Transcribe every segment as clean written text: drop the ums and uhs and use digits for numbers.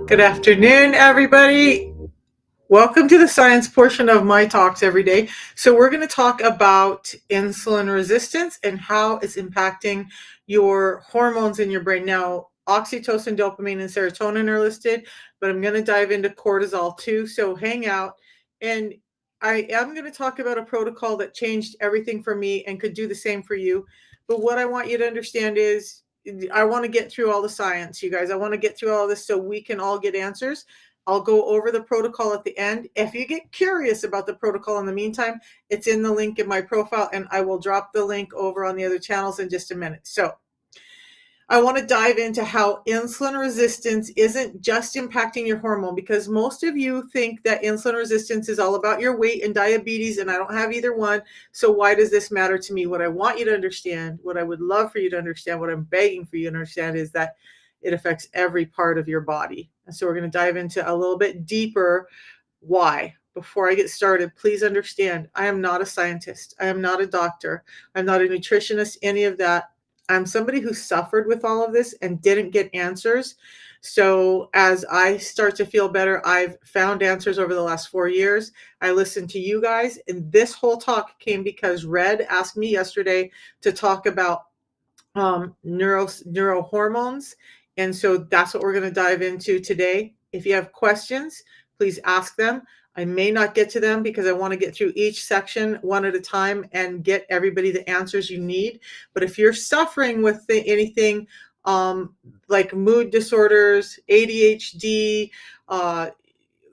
Good afternoon, everybody. Welcome to the science portion of my talks every day. So, we're going to talk about insulin resistance and how it's impacting your hormones in your brain. Now, oxytocin, dopamine, and serotonin are listed, but I'm going to dive into cortisol too. So, hang out. And I am going to talk about a protocol that changed everything for me and could do the same for you. But what I want you to understand is I want to get through all the science, you guys. I want to get through all this so we can all get answers. I'll go over the protocol at the end. If you get curious about the protocol in the meantime, it's in the link in my profile, and I will drop the link over on the other channels in just a minute. So I want to dive into how insulin resistance isn't just impacting your hormone, because most of you think that insulin resistance is all about your weight and diabetes, and I don't have either one. So why does this matter to me? What I want you to understand, what I would love for you to understand, what I'm begging for you to understand is that it affects every part of your body. And so we're going to dive into a little bit deeper why. Before I get started, please understand, I am not a scientist. I am not a doctor. I'm not a nutritionist, any of that. I'm somebody who suffered with all of this and didn't get answers. So as I start to feel better, I've found answers over the last 4 years. I listened to you guys, and this whole talk came because Red asked me yesterday to talk about neurohormones. And so that's what we're going to dive into today. If you have questions, please ask them. I may not get to them because I want to get through each section one at a time and get everybody the answers you need. But if you're suffering with anything like mood disorders, ADHD,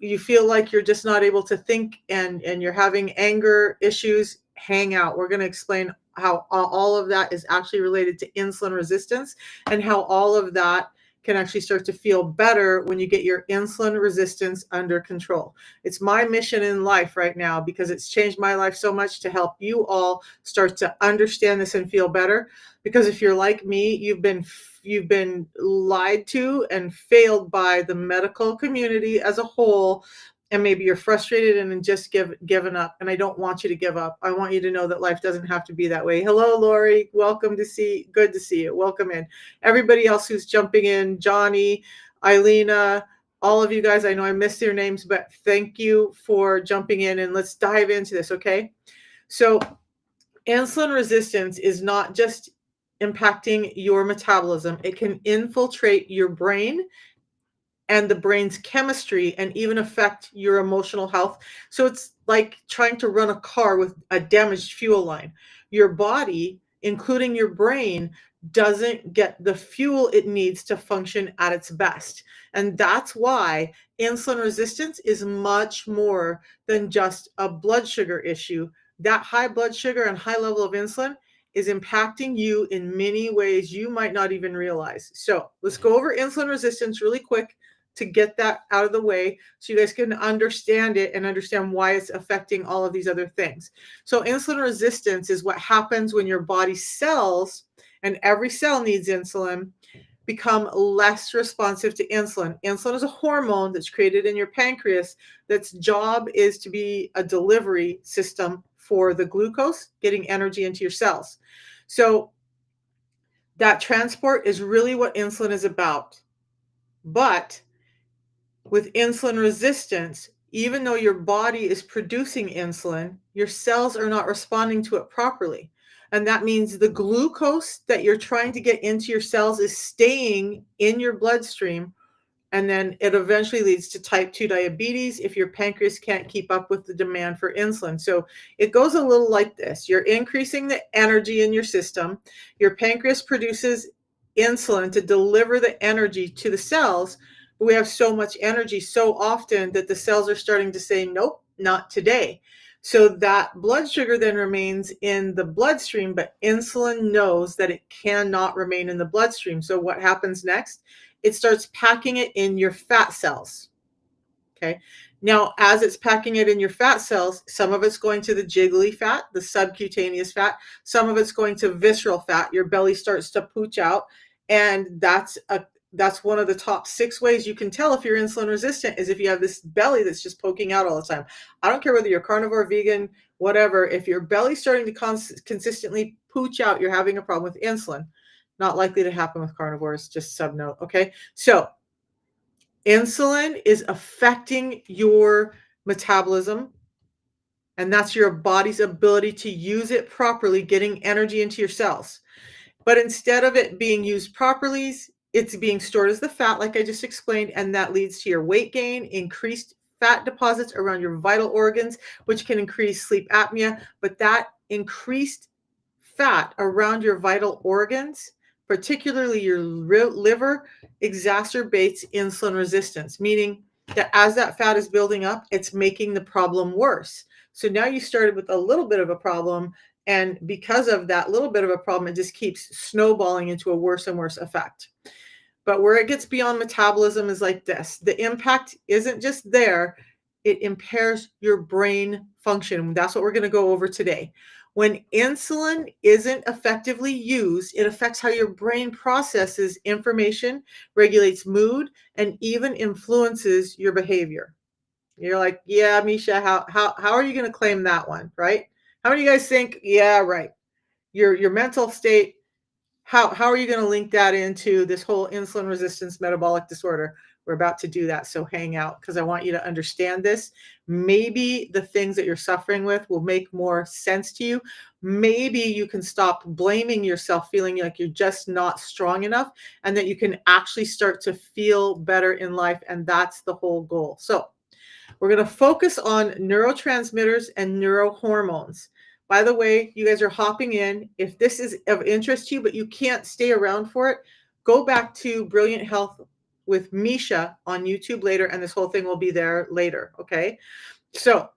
you feel like you're just not able to think and you're having anger issues, hang out. We're going to explain how all of that is actually related to insulin resistance and how all of that can actually start to feel better when you get your insulin resistance under control. It's my mission in life right now because it's changed my life so much to help you all start to understand this and feel better. Because if you're like me, you've been lied to and failed by the medical community as a whole, and maybe you're frustrated and just given up. And I don't want you to give up. I want you to know that life doesn't have to be that way. Hello, Lori. Good to see you. Welcome in. Everybody else who's jumping in, Johnny, Eilena, all of you guys, I know I missed your names, but thank you for jumping in, and let's dive into this, okay? So insulin resistance is not just impacting your metabolism. It can infiltrate your brain and the brain's chemistry and even affect your emotional health. So it's like trying to run a car with a damaged fuel line. Your body, including your brain, doesn't get the fuel it needs to function at its best. And that's why insulin resistance is much more than just a blood sugar issue. That high blood sugar and high level of insulin is impacting you in many ways you might not even realize. So let's go over insulin resistance really quick to get that out of the way so you guys can understand it and understand why it's affecting all of these other things. So insulin resistance is what happens when your body cells, and every cell needs insulin, become less responsive to insulin. Insulin is a hormone that's created in your pancreas that's job is to be a delivery system for the glucose, getting energy into your cells. So that transport is really what insulin is about. But with insulin resistance, even though your body is producing insulin, your cells are not responding to it properly. And that means the glucose that you're trying to get into your cells is staying in your bloodstream. And then it eventually leads to type 2 diabetes if your pancreas can't keep up with the demand for insulin. So it goes a little like this. You're increasing the energy in your system. Your pancreas produces insulin to deliver the energy to the cells. We have so much energy so often that the cells are starting to say, nope, not today. So that blood sugar then remains in the bloodstream, but insulin knows that it cannot remain in the bloodstream. So what happens next? It starts packing it in your fat cells. Okay. Now, as it's packing it in your fat cells, some of it's going to the jiggly fat, the subcutaneous fat. Some of it's going to visceral fat. Your belly starts to pooch out. And that's one of the top 6 ways you can tell if you're insulin resistant is if you have this belly that's just poking out all the time. I don't care whether you're carnivore, vegan, whatever. If your belly's starting to consistently pooch out, you're having a problem with insulin. Not likely to happen with carnivores, just sub note. Okay. So Insulin is affecting your metabolism, and that's your body's ability to use it properly, getting energy into your cells. But instead of it being used properly, it's being stored as the fat, like I just explained, and that leads to your weight gain, increased fat deposits around your vital organs, which can increase sleep apnea. But that increased fat around your vital organs, particularly your liver, exacerbates insulin resistance, meaning that as that fat is building up, it's making the problem worse. So now you started with a little bit of a problem, and because of that little bit of a problem, it just keeps snowballing into a worse and worse effect. But where it gets beyond metabolism is like this. The impact isn't just there, it impairs your brain function. That's what we're going to go over today. When insulin isn't effectively used, it affects how your brain processes information, regulates mood, and even influences your behavior. You're like, yeah, Misha, how are you going to claim that one, right? How many of you guys think, yeah, right? Your mental state, how are you going to link that into this whole insulin resistance metabolic disorder? We're about to do that, so hang out because I want you to understand this. Maybe the things that you're suffering with will make more sense to you. Maybe you can stop blaming yourself, feeling like you're just not strong enough, and that you can actually start to feel better in life, and that's the whole goal. So we're going to focus on neurotransmitters and neurohormones. By the way, you guys are hopping in. If this is of interest to you, but you can't stay around for it, go back to Brilliant Health with Misha on YouTube later, and this whole thing will be there later. Okay. So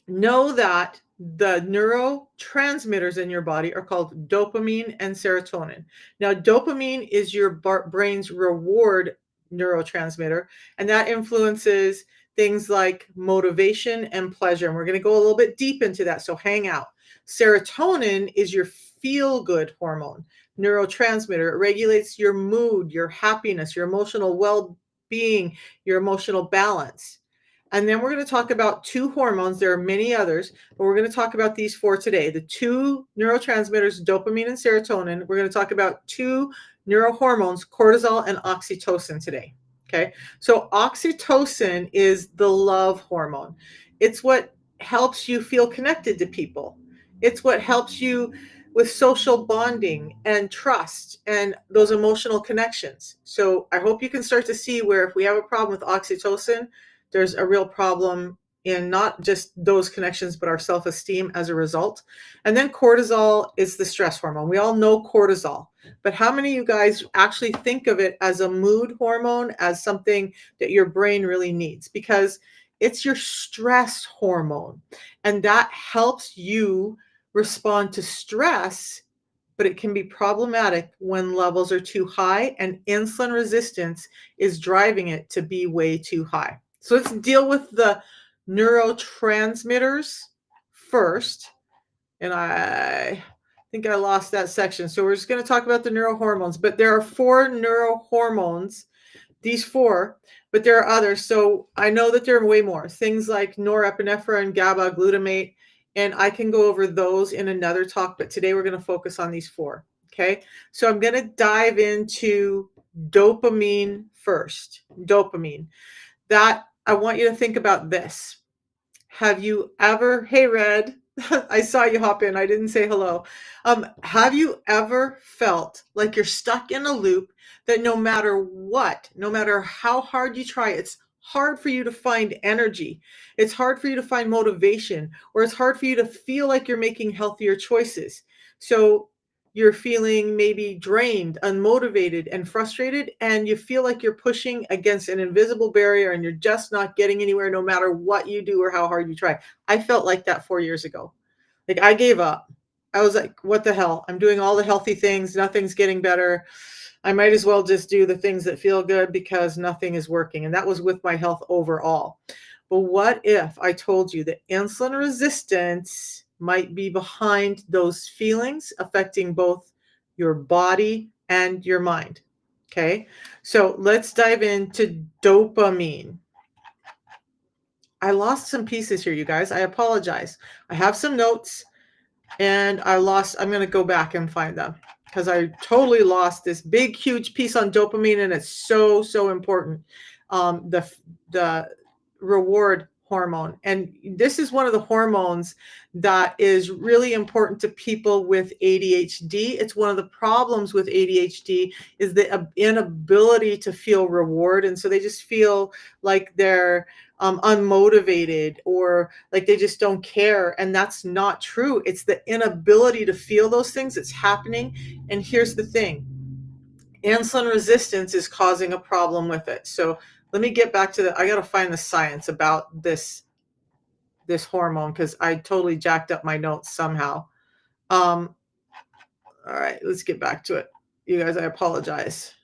know that the neurotransmitters in your body are called dopamine and serotonin. Now, dopamine is your brain's reward neurotransmitter, and that influences things like motivation and pleasure. And we're going to go a little bit deep into that, so hang out. Serotonin is your feel-good hormone neurotransmitter. It regulates your mood, your happiness, your emotional well-being, your emotional balance. And then we're going to talk about two hormones. There are many others, but we're going to talk about these four today. The two neurotransmitters, dopamine and serotonin. We're going to talk about two neurohormones, cortisol and oxytocin today. Okay. So oxytocin is the love hormone. It's what helps you feel connected to people. It's what helps you with social bonding and trust and those emotional connections. So I hope you can start to see where if we have a problem with oxytocin, there's a real problem in not just those connections, but our self-esteem as a result. And then cortisol is the stress hormone. We all know cortisol, but how many of you guys actually think of it as a mood hormone, as something that your brain really needs? Because it's your stress hormone, and that helps you respond to stress, but it can be problematic when levels are too high, and insulin resistance is driving it to be way too high. So let's deal with the neurotransmitters first. And I think I lost that section. So we're just going to talk about the neurohormones, but there are four neurohormones, these four, but there are others. So I know that there are way more things like norepinephrine, GABA, glutamate, and I can go over those in another talk, but today we're going to focus on these four. Okay. So I'm going to dive into dopamine first. Dopamine. That I want you to think about this. Have you ever, hey Red, I saw you hop in. I didn't say hello. Have you ever felt like you're stuck in a loop that no matter what, no matter how hard you try, it's hard for you to find energy. It's hard for you to find motivation, or it's hard for you to feel like you're making healthier choices. So you're feeling maybe drained, unmotivated, and frustrated, and you feel like you're pushing against an invisible barrier and you're just not getting anywhere no matter what you do or how hard you try. I felt like that 4 years ago. Like I gave up. I was like, what the hell? I'm doing all the healthy things. Nothing's getting better. I might as well just do the things that feel good because nothing is working. And that was with my health overall. But what if I told you that insulin resistance might be behind those feelings affecting both your body and your mind? Okay, so let's dive into dopamine. I lost some pieces here, you guys. I apologize. I have some notes and I'm going to go back and find them because I totally lost this big, huge piece on dopamine, and it's so, so important. the reward hormone. And this is one of the hormones that is really important to people with ADHD. It's one of the problems with ADHD is the inability to feel reward. And so they just feel like they're unmotivated or like they just don't care. And that's not true. It's the inability to feel those things that's happening. And here's the thing. Insulin resistance is causing a problem with it. So let me get back to I got to find the science about this hormone because I totally jacked up my notes somehow. All right, let's get back to it. You guys, I apologize.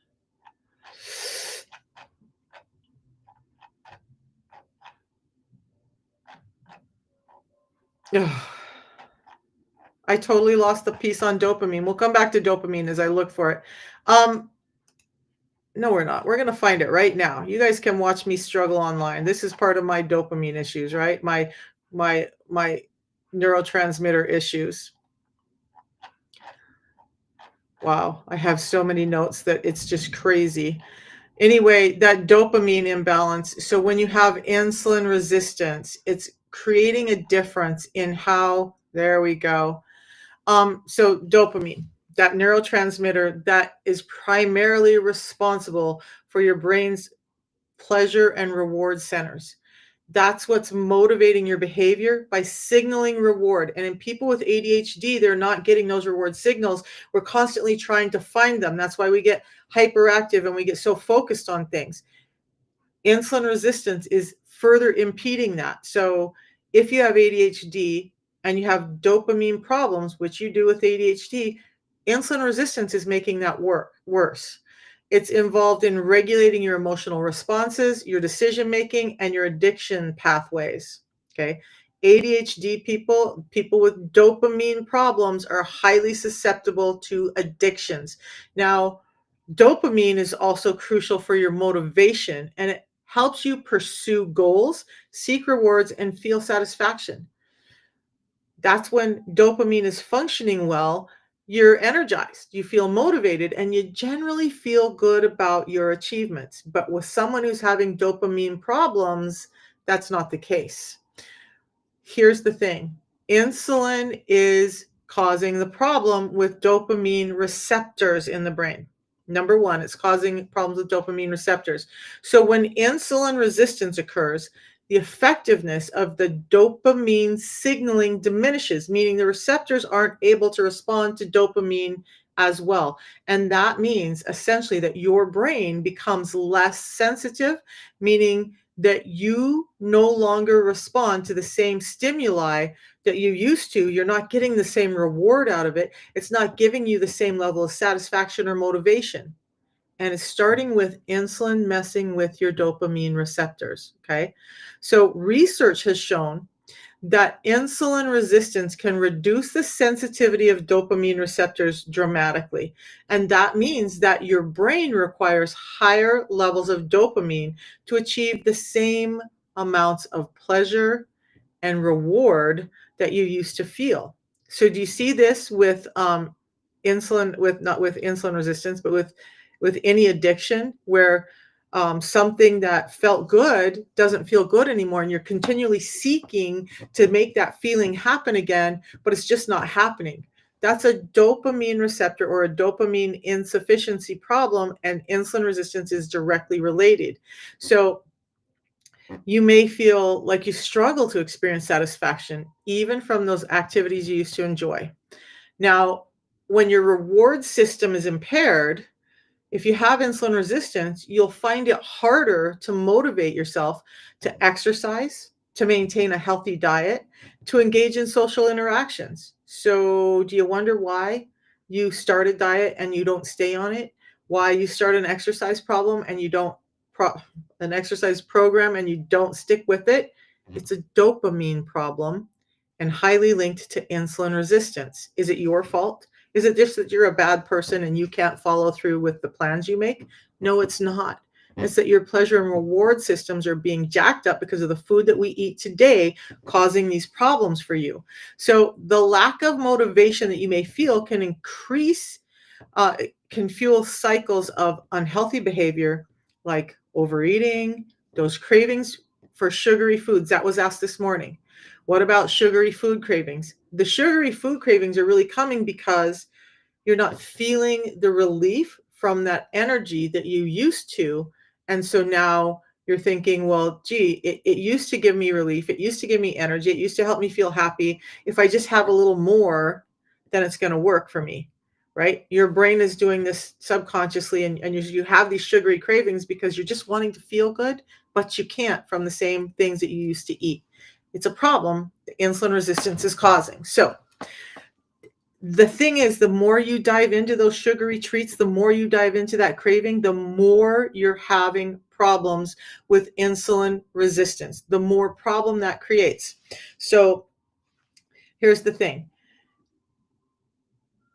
Ugh. I totally lost the piece on dopamine. We'll come back to dopamine as I look for it. No, we're not. We're going to find it right now. You guys can watch me struggle online. This is part of my dopamine issues, right? My neurotransmitter issues. Wow, I have so many notes that it's just crazy. Anyway, that dopamine imbalance. So when you have insulin resistance, it's creating a difference in how, there we go. So dopamine, that neurotransmitter that is primarily responsible for your brain's pleasure and reward centers. That's what's motivating your behavior by signaling reward. And in people with ADHD, they're not getting those reward signals. We're constantly trying to find them. That's why we get hyperactive and we get so focused on things. Insulin resistance is further impeding that. So if you have ADHD and you have dopamine problems, which you do with ADHD, insulin resistance is making that worse. It's involved in regulating your emotional responses, your decision making, and your addiction pathways. Okay. ADHD people with dopamine problems are highly susceptible to addictions. Now, dopamine is also crucial for your motivation and it helps you pursue goals, seek rewards, and feel satisfaction. That's when dopamine is functioning well, you're energized, you feel motivated, and you generally feel good about your achievements. But with someone who's having dopamine problems, that's not the case. Here's the thing. Insulin is causing the problem with dopamine receptors in the brain. Number one, it's causing problems with dopamine receptors. So when insulin resistance occurs, the effectiveness of the dopamine signaling diminishes, meaning the receptors aren't able to respond to dopamine as well. And that means essentially that your brain becomes less sensitive, meaning that you no longer respond to the same stimuli that you used to. You're not getting the same reward out of it. It's not giving you the same level of satisfaction or motivation. And it's starting with insulin messing with your dopamine receptors. Okay. So research has shown that insulin resistance can reduce the sensitivity of dopamine receptors dramatically. And that means that your brain requires higher levels of dopamine to achieve the same amounts of pleasure and reward that you used to feel. So do you see this with insulin, with not with insulin resistance, but with any addiction where something that felt good doesn't feel good anymore, and you're continually seeking to make that feeling happen again, but it's just not happening. That's a dopamine receptor or a dopamine insufficiency problem, and insulin resistance is directly related. So you may feel like you struggle to experience satisfaction, even from those activities you used to enjoy. Now, when your reward system is impaired, if you have insulin resistance, you'll find it harder to motivate yourself to exercise, to maintain a healthy diet, to engage in social interactions. So, do you wonder why you start a diet and you don't stay on it? Why you start an exercise problem and you don't an exercise program and you don't stick with it? It's a dopamine problem and highly linked to insulin resistance. Is it your fault? Is it just that you're a bad person and you can't follow through with the plans you make? No, it's not. It's that your pleasure and reward systems are being jacked up because of the food that we eat today, causing these problems for you. So the lack of motivation that you may feel can increase, can fuel cycles of unhealthy behavior like overeating, those cravings for sugary foods. That was asked this morning. What about sugary food cravings? The sugary food cravings are really coming because you're not feeling the relief from that energy that you used to. And so now you're thinking, well, gee, it used to give me relief. It used to give me energy. It used to help me feel happy. If I just have a little more, then it's going to work for me, right? Your brain is doing this subconsciously, and you have these sugary cravings because you're just wanting to feel good, but you can't from the same things that you used to eat. It's a problem that insulin resistance is causing. So the thing is, the more you dive into those sugary treats, the more you dive into that craving, the more you're having problems with insulin resistance, the more problem that creates. So here's the thing.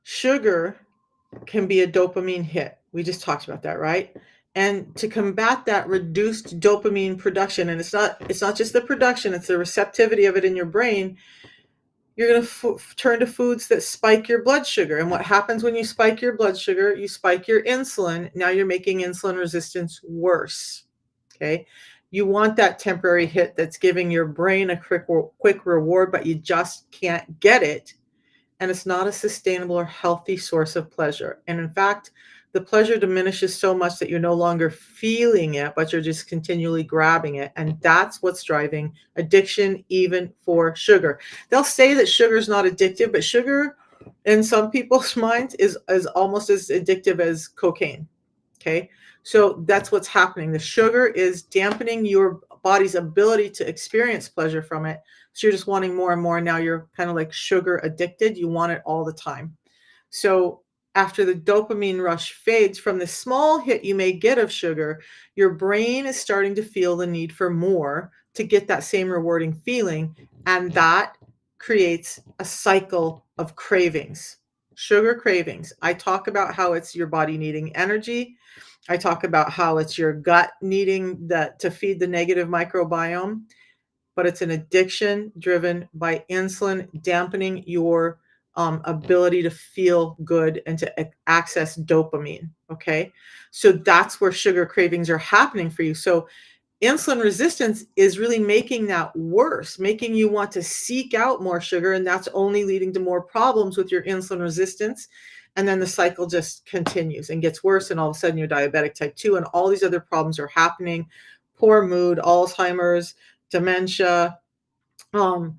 Sugar can be a dopamine hit. We just talked about that, right? And to combat that reduced dopamine production, and it's not just the production, it's the receptivity of it in your brain. You're going to turn to foods that spike your blood sugar. And what happens when you spike your blood sugar? You spike your insulin. Now you're making insulin resistance worse. Okay. You want that temporary hit that's giving your brain a quick reward, but you just can't get it. And it's not a sustainable or healthy source of pleasure. And in fact, the pleasure diminishes so much that you're no longer feeling it, but you're just continually grabbing it. And that's what's driving addiction, even for sugar. They'll say that sugar is not addictive, but sugar in some people's minds is almost as addictive as cocaine. Okay. So that's what's happening. The sugar is dampening your body's ability to experience pleasure from it. So you're just wanting more and more. Now you're kind of like sugar addicted. You want it all the time. So after the dopamine rush fades from the small hit you may get of sugar, your brain is starting to feel the need for more to get that same rewarding feeling. And that creates a cycle of cravings, sugar cravings. I talk about how it's your body needing energy. I talk about how it's your gut needing that to feed the negative microbiome, but it's an addiction driven by insulin dampening your ability to feel good and to access dopamine. Okay. So that's where sugar cravings are happening for you. So insulin resistance is really making that worse, making you want to seek out more sugar. And that's only leading to more problems with your insulin resistance. And then the cycle just continues and gets worse. And all of a sudden you're diabetic type 2 and all these other problems are happening. Poor mood, Alzheimer's, dementia, um,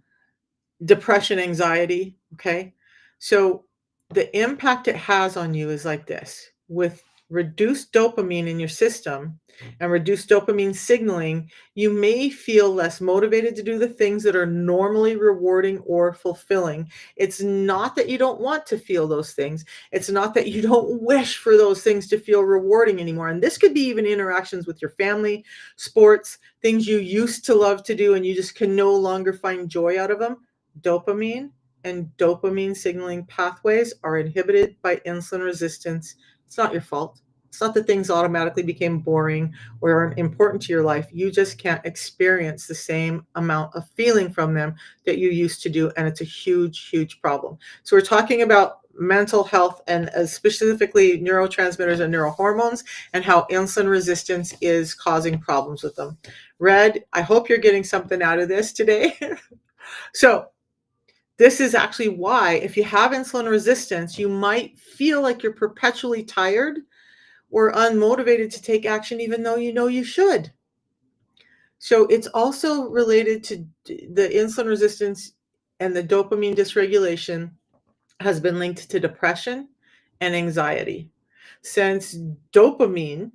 depression, anxiety. Okay. So the impact it has on you is like this: with reduced dopamine in your system and reduced dopamine signaling, you may feel less motivated to do the things that are normally rewarding or fulfilling. It's not that you don't want to feel those things. It's not that you don't wish for those things to feel rewarding anymore. And this could be even interactions with your family, sports, things you used to love to do, and you just can no longer find joy out of them. Dopamine and dopamine signaling pathways are inhibited by insulin resistance. It's not your fault. It's not that things automatically became boring or aren't important to your life. You just can't experience the same amount of feeling from them that you used to do. And it's a huge, huge problem. So we're talking about mental health and specifically neurotransmitters and neurohormones and how insulin resistance is causing problems with them. Red, I hope you're getting something out of this today. So this is actually why, if you have insulin resistance, you might feel like you're perpetually tired or unmotivated to take action, even though you know you should. So it's also related to the insulin resistance, and the dopamine dysregulation has been linked to depression and anxiety. Since dopamine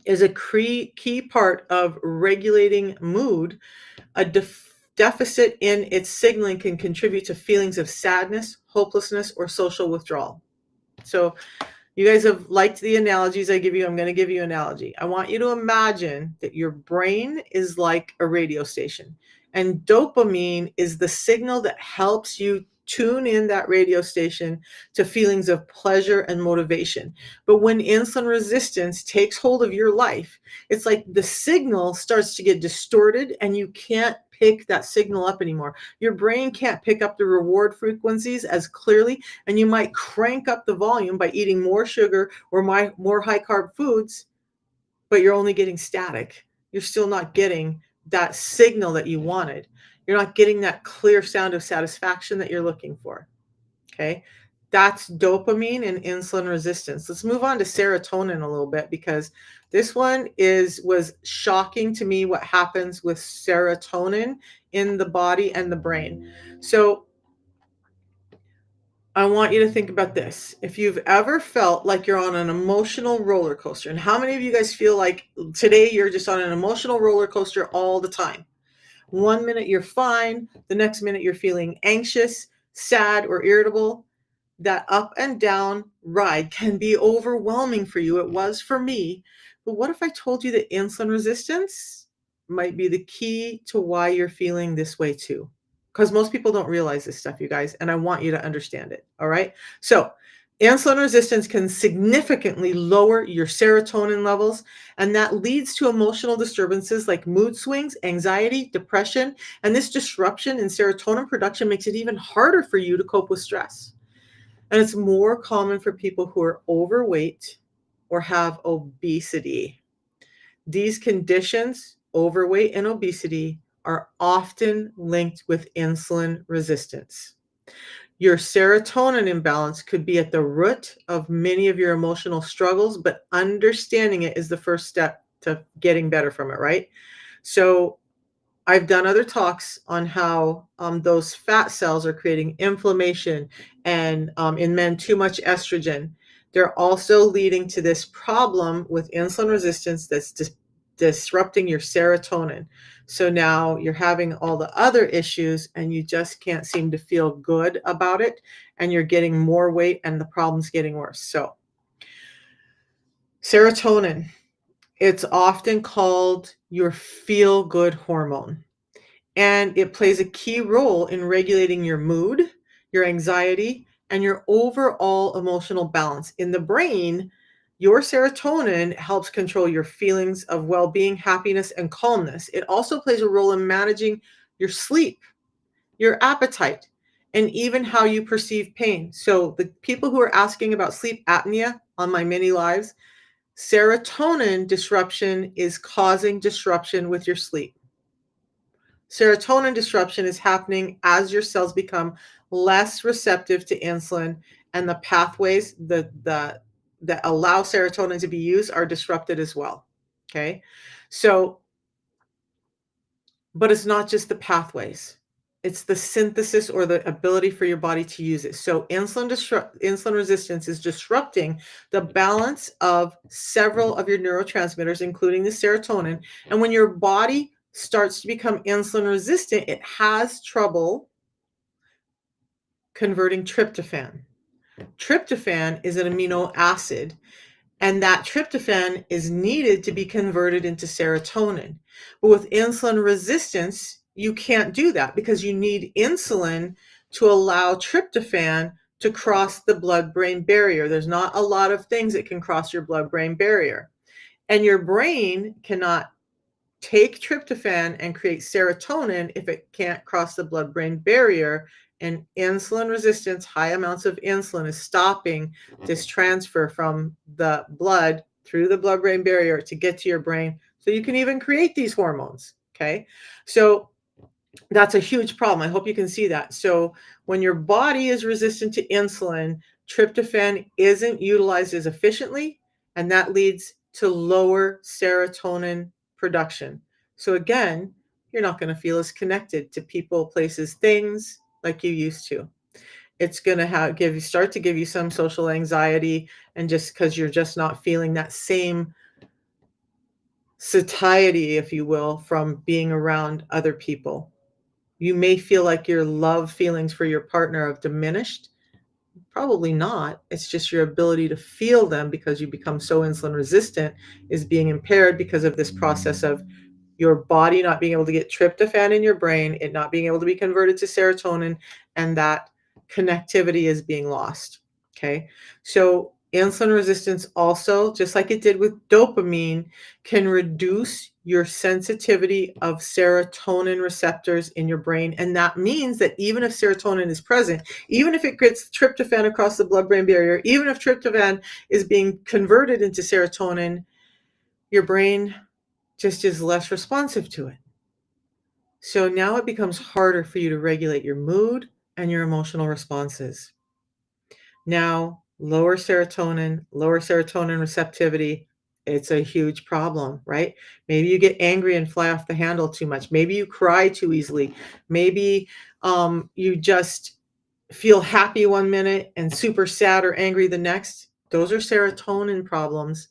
is a key part of regulating mood, a deficit in its signaling can contribute to feelings of sadness, hopelessness, or social withdrawal. So you guys have liked the analogies I give you. I'm going to give you an analogy. I want you to imagine that your brain is like a radio station, and dopamine is the signal that helps you tune in that radio station to feelings of pleasure and motivation. But when insulin resistance takes hold of your life, it's like the signal starts to get distorted and you can't pick that signal up anymore. Your brain can't pick up the reward frequencies as clearly, and you might crank up the volume by eating more sugar or more high carb foods, but you're only getting static. You're still not getting that signal that you wanted. You're not getting that clear sound of satisfaction that you're looking for. Okay. That's dopamine and insulin resistance. Let's move on to serotonin a little bit, because this one was shocking to me, what happens with serotonin in the body and the brain. So I want you to think about this. If you've ever felt like you're on an emotional roller coaster, and how many of you guys feel like today you're just on an emotional roller coaster all the time? One minute you're fine, the next minute you're feeling anxious, sad, or irritable. That up and down ride can be overwhelming for you. It was for me. But what if I told you that insulin resistance might be the key to why you're feeling this way too? Because most people don't realize this stuff, you guys, and I want you to understand it. All right. So, insulin resistance can significantly lower your serotonin levels, and that leads to emotional disturbances like mood swings, anxiety, depression. And this disruption in serotonin production makes it even harder for you to cope with stress. And it's more common for people who are overweight or have obesity. These conditions, overweight and obesity, are often linked with insulin resistance. Your serotonin imbalance could be at the root of many of your emotional struggles, but understanding it is the first step to getting better from it, right? So I've done other talks on how those fat cells are creating inflammation, and in men, too much estrogen. They're also leading to this problem with insulin resistance that's disrupting your serotonin. So now you're having all the other issues and you just can't seem to feel good about it, and you're getting more weight and the problem's getting worse. So serotonin, it's often called your feel-good hormone. And it plays a key role in regulating your mood, your anxiety, and your overall emotional balance. In the brain, your serotonin helps control your feelings of well being, happiness, and calmness. It also plays a role in managing your sleep, your appetite, and even how you perceive pain. So, the people who are asking about sleep apnea on my mini lives, serotonin disruption is causing disruption with your sleep. Serotonin disruption is happening as your cells become less receptive to insulin, and the pathways that allow serotonin to be used are disrupted as well. Okay. So, but it's not just the pathways. It's the synthesis or the ability for your body to use it. So insulin resistance is disrupting the balance of several of your neurotransmitters, including the serotonin. And when your body starts to become insulin resistant, it has trouble converting tryptophan. Tryptophan is an amino acid, and that tryptophan is needed to be converted into serotonin. But with insulin resistance, you can't do that because you need insulin to allow tryptophan to cross the blood-brain barrier. There's not a lot of things that can cross your blood-brain barrier. And your brain cannot take tryptophan and create serotonin if it can't cross the blood-brain barrier. And insulin resistance, high amounts of insulin, is stopping this transfer from the blood through the blood-brain barrier to get to your brain, so you can even create these hormones. Okay. So that's a huge problem. I hope you can see that. So when your body is resistant to insulin, tryptophan isn't utilized as efficiently, and that leads to lower serotonin production. So again, you're not going to feel as connected to people, places, things like you used to. It's going to start to give you some social anxiety, and just because you're just not feeling that same satiety, if you will, from being around other people. You may feel like your love feelings for your partner have diminished. Probably not. It's just your ability to feel them, because you become so insulin resistant, is being impaired because of this process of your body not being able to get tryptophan in your brain, it not being able to be converted to serotonin, and that connectivity is being lost. Okay. So insulin resistance also, just like it did with dopamine, can reduce your sensitivity of serotonin receptors in your brain. And that means that even if serotonin is present, even if it gets tryptophan across the blood-brain barrier, even if tryptophan is being converted into serotonin, your brain just is less responsive to it. So now it becomes harder for you to regulate your mood and your emotional responses. Now, lower serotonin receptivity, it's a huge problem, right? Maybe you get angry and fly off the handle too much. Maybe you cry too easily. Maybe you just feel happy one minute and super sad or angry the next. Those are serotonin problems.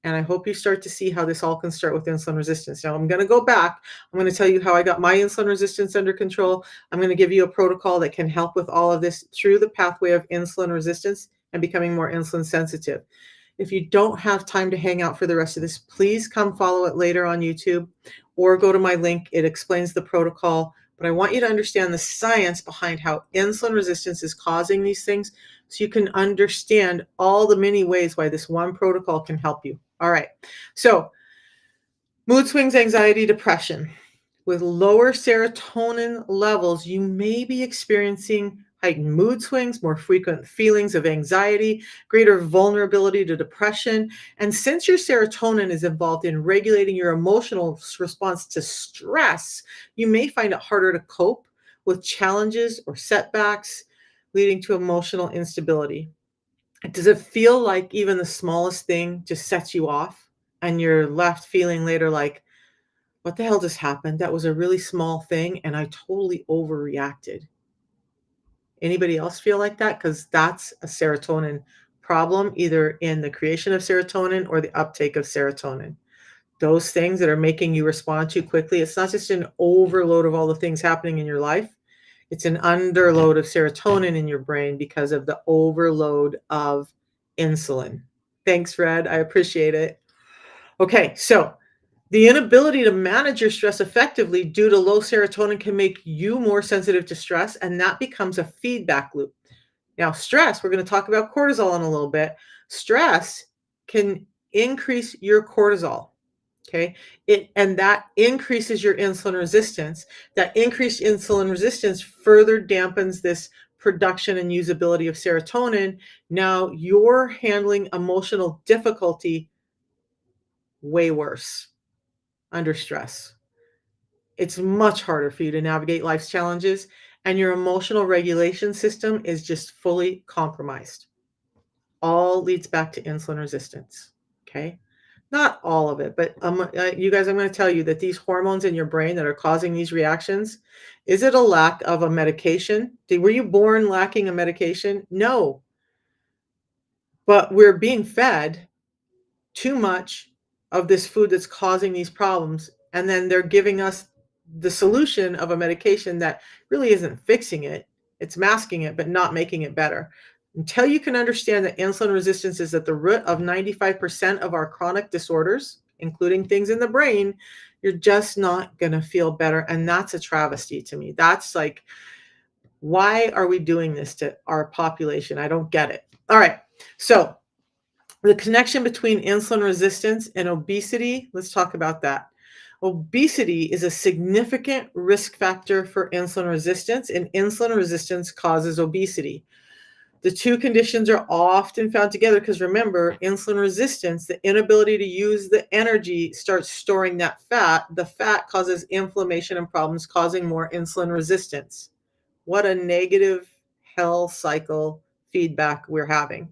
And I hope you start to see how this all can start with insulin resistance. Now, I'm going to go back. I'm going to tell you how I got my insulin resistance under control. I'm going to give you a protocol that can help with all of this through the pathway of insulin resistance and becoming more insulin sensitive. If you don't have time to hang out for the rest of this, please come follow it later on YouTube or go to my link. It explains the protocol. But I want you to understand the science behind how insulin resistance is causing these things so you can understand all the many ways why this one protocol can help you. All right. So, mood swings, anxiety, depression. With lower serotonin levels, you may be experiencing heightened mood swings, more frequent feelings of anxiety, greater vulnerability to depression. And since your serotonin is involved in regulating your emotional response to stress, you may find it harder to cope with challenges or setbacks, leading to emotional instability. Does it feel like even the smallest thing just sets you off and you're left feeling later like, what the hell just happened? That was a really small thing and I totally overreacted. Anybody else feel like that? Because that's a serotonin problem, either in the creation of serotonin or the uptake of serotonin. Those things that are making you respond too quickly, it's not just an overload of all the things happening in your life. It's an underload of serotonin in your brain because of the overload of insulin. Thanks, Fred. I appreciate it. Okay, so the inability to manage your stress effectively due to low serotonin can make you more sensitive to stress, and that becomes a feedback loop. Now, stress, we're going to talk about cortisol in a little bit. Stress can increase your cortisol. Okay. And that increases your insulin resistance. That increased insulin resistance further dampens this production and usability of serotonin. Now you're handling emotional difficulty way worse under stress. It's much harder for you to navigate life's challenges, and your emotional regulation system is just fully compromised. All leads back to insulin resistance. Okay. Not all of it, but you guys, I'm going to tell you that these hormones in your brain that are causing these reactions, is it a lack of a medication? Were you born lacking a medication? No, but we're being fed too much of this food that's causing these problems. And then they're giving us the solution of a medication that really isn't fixing it. It's masking it, but not making it better. Until you can understand that insulin resistance is at the root of 95% of our chronic disorders, including things in the brain, you're just not going to feel better. And that's a travesty to me. That's like, why are we doing this to our population? I don't get it. All right. So, the connection between insulin resistance and obesity, let's talk about that. Obesity is a significant risk factor for insulin resistance, and insulin resistance causes obesity. The two conditions are often found together because remember, insulin resistance, the inability to use the energy, starts storing that fat. The fat causes inflammation and problems, causing more insulin resistance. What a negative hell cycle feedback we're having.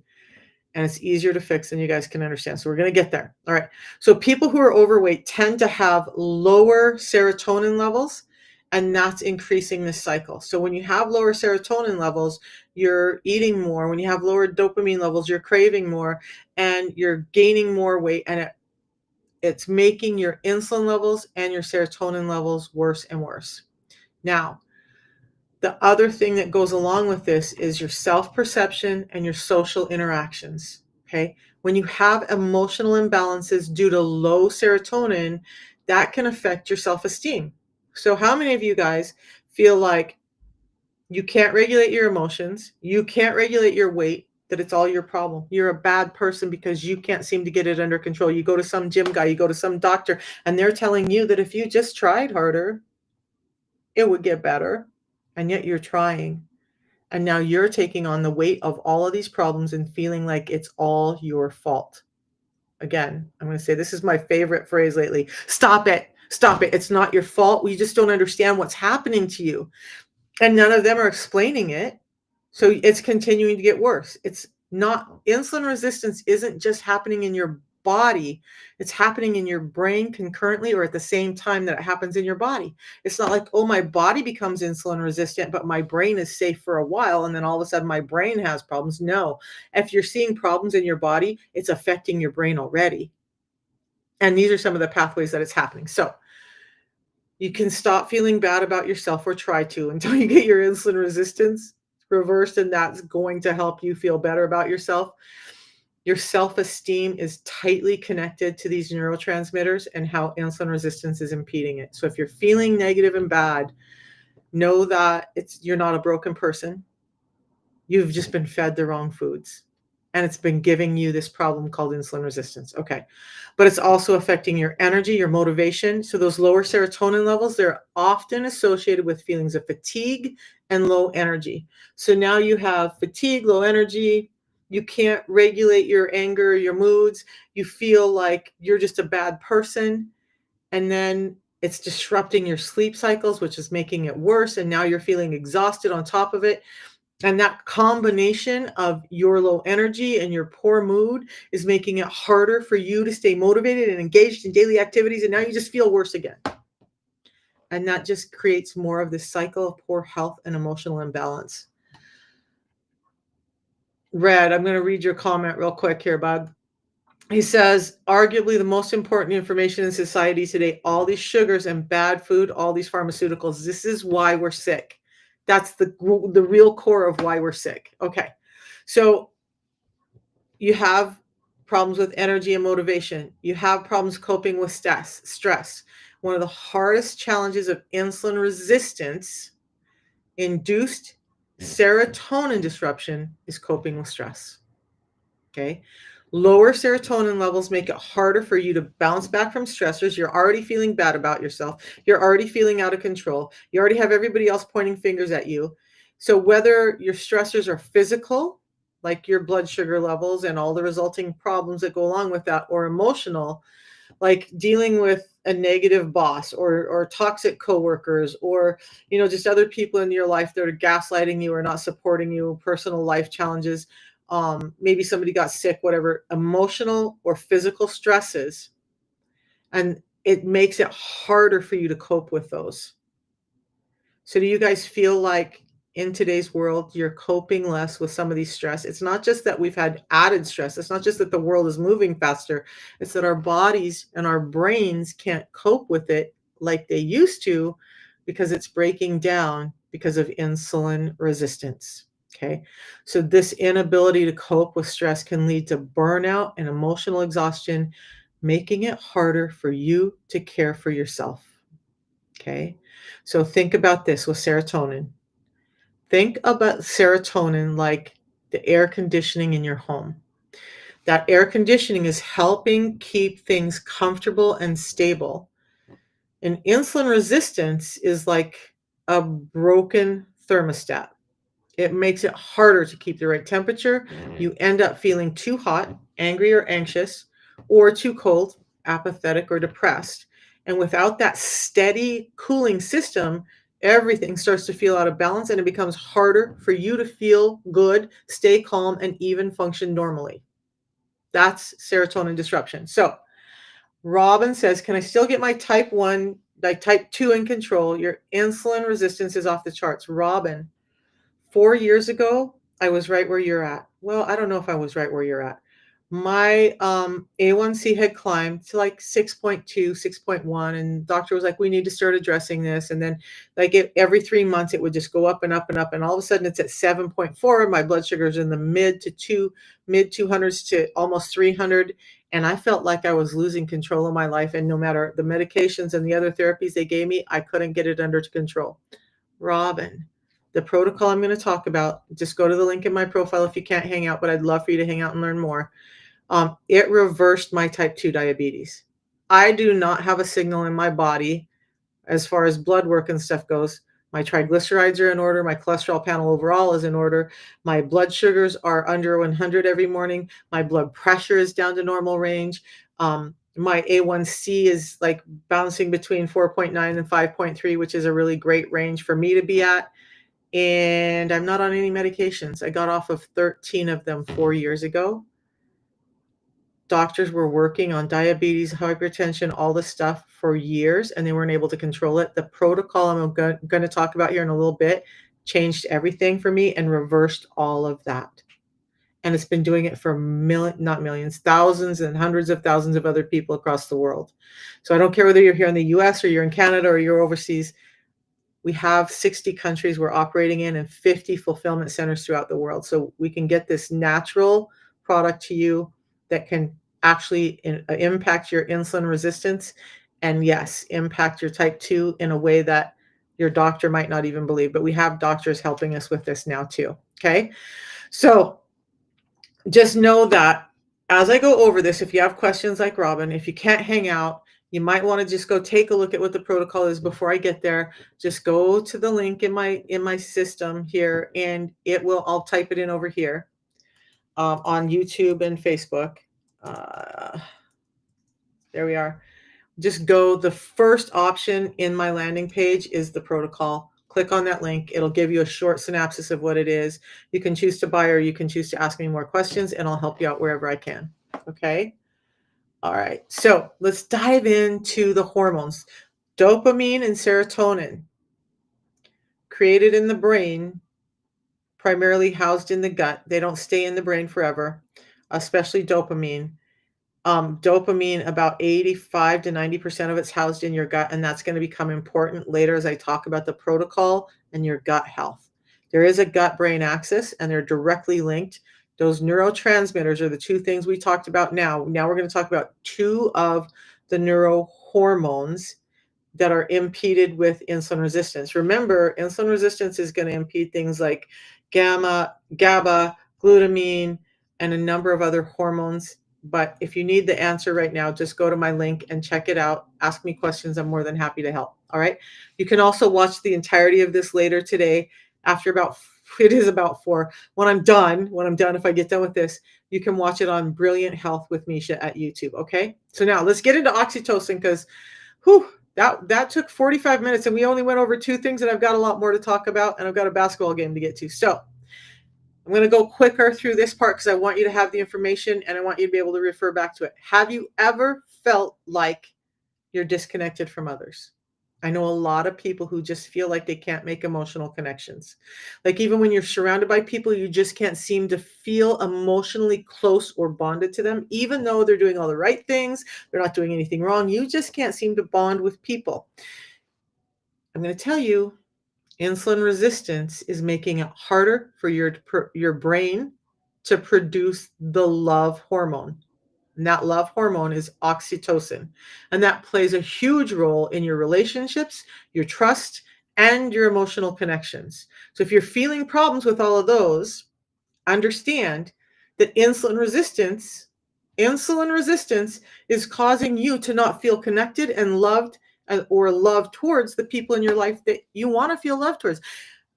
And it's easier to fix than you guys can understand. So we're going to get there. All right. So people who are overweight tend to have lower serotonin levels, and that's increasing this cycle. So when you have lower serotonin levels, you're eating more. When you have lower dopamine levels, you're craving more and you're gaining more weight, and it's making your insulin levels and your serotonin levels worse and worse. Now, the other thing that goes along with this is your self-perception and your social interactions. Okay. When you have emotional imbalances due to low serotonin, that can affect your self-esteem. So how many of you guys feel like you can't regulate your emotions, you can't regulate your weight, that it's all your problem? You're a bad person because you can't seem to get it under control. You go to some gym guy, you go to some doctor, and they're telling you that if you just tried harder, it would get better. And yet you're trying. And now you're taking on the weight of all of these problems and feeling like it's all your fault. Again, I'm going to say this is my favorite phrase lately. Stop it. Stop it. It's not your fault. We just don't understand what's happening to you. And none of them are explaining it. So it's continuing to get worse. It's not, insulin resistance isn't just happening in your body, it's happening in your brain concurrently or at the same time that it happens in your body. It's not like, oh, my body becomes insulin resistant, but my brain is safe for a while. And then all of a sudden my brain has problems. No, if you're seeing problems in your body, it's affecting your brain already. And these are some of the pathways that it's happening. So you can stop feeling bad about yourself, or try to, until you get your insulin resistance reversed, and that's going to help you feel better about yourself. Your self-esteem is tightly connected to these neurotransmitters and how insulin resistance is impeding it. So if you're feeling negative and bad, know that you're not a broken person. You've just been fed the wrong foods, and it's been giving you this problem called insulin resistance. Okay. But it's also affecting your energy, your motivation. So those lower serotonin levels, they're often associated with feelings of fatigue and low energy. So now you have fatigue, low energy. You can't regulate your anger, your moods. You feel like you're just a bad person. And then it's disrupting your sleep cycles, which is making it worse. And now you're feeling exhausted on top of it. And that combination of your low energy and your poor mood is making it harder for you to stay motivated and engaged in daily activities. And now you just feel worse again. And that just creates more of this cycle of poor health and emotional imbalance. Red, I'm going to read your comment real quick here, bud. He says, arguably the most important information in society today, all these sugars and bad food, all these pharmaceuticals, this is why we're sick. That's the real core of why we're sick. Okay. So you have problems with energy and motivation. You have problems coping with stress. One of the hardest challenges of insulin resistance induced serotonin disruption is coping with stress. Okay. Lower serotonin levels make it harder for you to bounce back from stressors. You're already feeling bad about yourself. You're already feeling out of control. You already have everybody else pointing fingers at you. So whether your stressors are physical, like your blood sugar levels and all the resulting problems that go along with that, or emotional, like dealing with a negative boss or toxic coworkers, or just other people in your life that are gaslighting you or not supporting you, personal life challenges, maybe somebody got sick, whatever, emotional or physical stresses, and it makes it harder for you to cope with those. So do you guys feel like in today's world, you're coping less with some of these stress? It's not just that we've had added stress. It's not just that the world is moving faster. It's that our bodies and our brains can't cope with it like they used to, because it's breaking down because of insulin resistance. Okay. So this inability to cope with stress can lead to burnout and emotional exhaustion, making it harder for you to care for yourself. Okay. So think about this with serotonin. Think about serotonin like the air conditioning in your home. That air conditioning is helping keep things comfortable and stable. And insulin resistance is like a broken thermostat. It makes it harder to keep the right temperature. You end up feeling too hot, angry or anxious, or too cold, apathetic or depressed. And without that steady cooling system, everything starts to feel out of balance, and it becomes harder for you to feel good, stay calm, and even function normally. That's serotonin disruption. So Robin says, can I still get my type 1, like type 2 in control? Your insulin resistance is off the charts. Robin, 4 years ago, I was right where you're at. Well, I don't know if I was right where you're at. My A1C had climbed to like 6.2, 6.1, and the doctor was like, we need to start addressing this. And then like every 3 months, it would just go up and up and up. And all of a sudden it's at 7.4. My blood sugar's in the mid 200s to almost 300. And I felt like I was losing control of my life. And no matter the medications and the other therapies they gave me, I couldn't get it under control. Robin, the protocol I'm going to talk about, just go to the link in my profile if you can't hang out, but I'd love for you to hang out and learn more. It reversed my type 2 diabetes. I do not have a signal in my body as far as blood work and stuff goes My triglycerides are in order. My cholesterol panel overall is in order. My blood sugars are under 100 every morning. My blood pressure is down to normal range. My A1C is like bouncing between 4.9 and 5.3, which is a really great range for me to be at. And I'm not on any medications. I got off of 13 of them 4 years ago. Doctors were working on diabetes, hypertension, all this stuff for years, and they weren't able to control it. The protocol I'm going to talk about here in a little bit changed everything for me and reversed all of that. And it's been doing it for not millions, thousands and hundreds of thousands of other people across the world. So I don't care whether you're here in the US or you're in Canada or you're overseas. We have 60 countries we're operating in and 50 fulfillment centers throughout the world. So we can get this natural product to you that can actually impact your insulin resistance and, yes, impact your type 2 in a way that your doctor might not even believe. But we have doctors helping us with this now too. Okay. So just know that as I go over this, if you have questions like Robin, if you can't hang out, you might want to just go take a look at what the protocol is before I get there. Just go to the link in my system here, and I'll type it in over here on YouTube and Facebook. There we are. Just go. The first option in my landing page is the protocol. Click on that link. It'll give you a short synopsis of what it is. You can choose to buy or you can choose to ask me more questions, and I'll help you out wherever I can. Okay. All right. So let's dive into the hormones. Dopamine and serotonin, created in the brain, primarily housed in the gut. They don't stay in the brain forever, especially dopamine. Dopamine, about 85 to 90% of it's housed in your gut, and that's going to become important later as I talk about the protocol and your gut health. There is a gut-brain axis, and they're directly linked. Those neurotransmitters are the two things we talked about now. Now we're going to talk about two of the neurohormones that are impeded with insulin resistance. Remember, insulin resistance is going to impede things like GABA, glutamine, and a number of other hormones. But if you need the answer right now, just go to my link and check it out. Ask me questions. I'm more than happy to help. All right. You can also watch the entirety of this later today after it is about 4. When I'm done, if I get done with this, you can watch it on Brilliant Health with Misha at YouTube. Okay. So now let's get into oxytocin because that took 45 minutes and we only went over 2 things, and I've got a lot more to talk about, and I've got a basketball game to get to. So I'm going to go quicker through this part because I want you to have the information and I want you to be able to refer back to it. Have you ever felt like you're disconnected from others? I know a lot of people who just feel like they can't make emotional connections. Like even when you're surrounded by people, you just can't seem to feel emotionally close or bonded to them, even though they're doing all the right things. They're not doing anything wrong. You just can't seem to bond with people. I'm going to tell you, insulin resistance is making it harder for your brain to produce the love hormone. And that love hormone is oxytocin. And that plays a huge role in your relationships, your trust, and your emotional connections. So if you're feeling problems with all of those, understand that insulin resistance is causing you to not feel connected and loved or love towards the people in your life that you want to feel loved towards.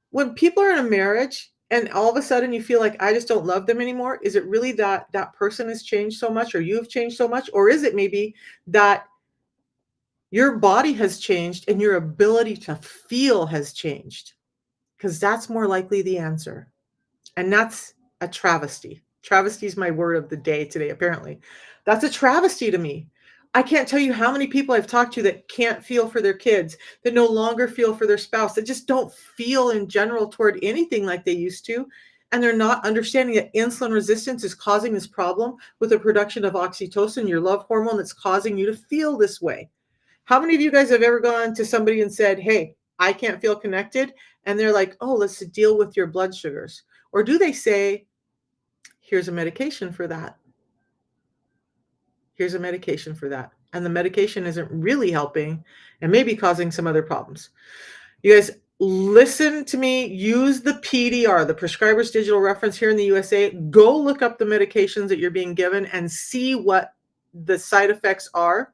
When people are in a marriage and all of a sudden you feel like I just don't love them anymore, is it really that person has changed so much or you've changed so much? Or is it maybe that your body has changed and your ability to feel has changed? Because that's more likely the answer. And that's a travesty. Travesty is my word of the day today, apparently. That's a travesty to me. I can't tell you how many people I've talked to that can't feel for their kids, that no longer feel for their spouse, that just don't feel in general toward anything like they used to. And they're not understanding that insulin resistance is causing this problem with the production of oxytocin, your love hormone, that's causing you to feel this way. How many of you guys have ever gone to somebody and said, hey, I can't feel connected? And they're like, oh, let's deal with your blood sugars. Or do they say, here's a medication for that? Here's a medication for that. And the medication isn't really helping and maybe causing some other problems. You guys, listen to me. Use the PDR, the Prescriber's Digital Reference here in the USA. Go look up the medications that you're being given and see what the side effects are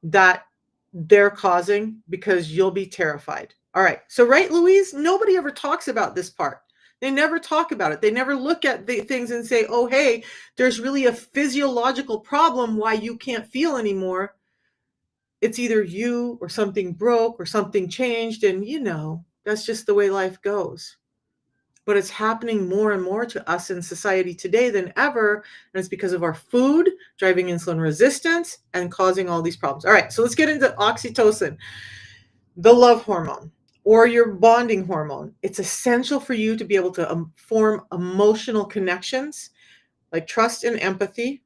that they're causing, because you'll be terrified. All right. So, right, Louise, nobody ever talks about this part. They never talk about it. They never look at the things and say, oh, hey, there's really a physiological problem why you can't feel anymore. It's either you or something broke or something changed. And, that's just the way life goes. But it's happening more and more to us in society today than ever. And it's because of our food driving insulin resistance and causing all these problems. All right. So, let's get into oxytocin, the love hormone or your bonding hormone. It's essential for you to be able to form emotional connections like trust and empathy.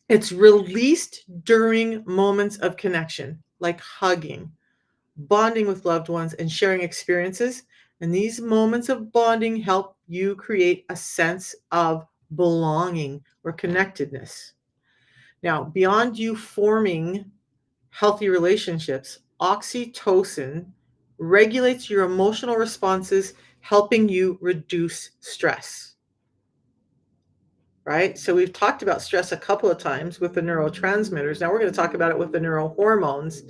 It's released during moments of connection, like hugging, bonding with loved ones, and sharing experiences. And these moments of bonding help you create a sense of belonging or connectedness. Now, beyond you forming healthy relationships, oxytocin regulates your emotional responses, helping you reduce stress. Right? So we've talked about stress a couple of times with the neurotransmitters. Now we're going to talk about it with the neurohormones.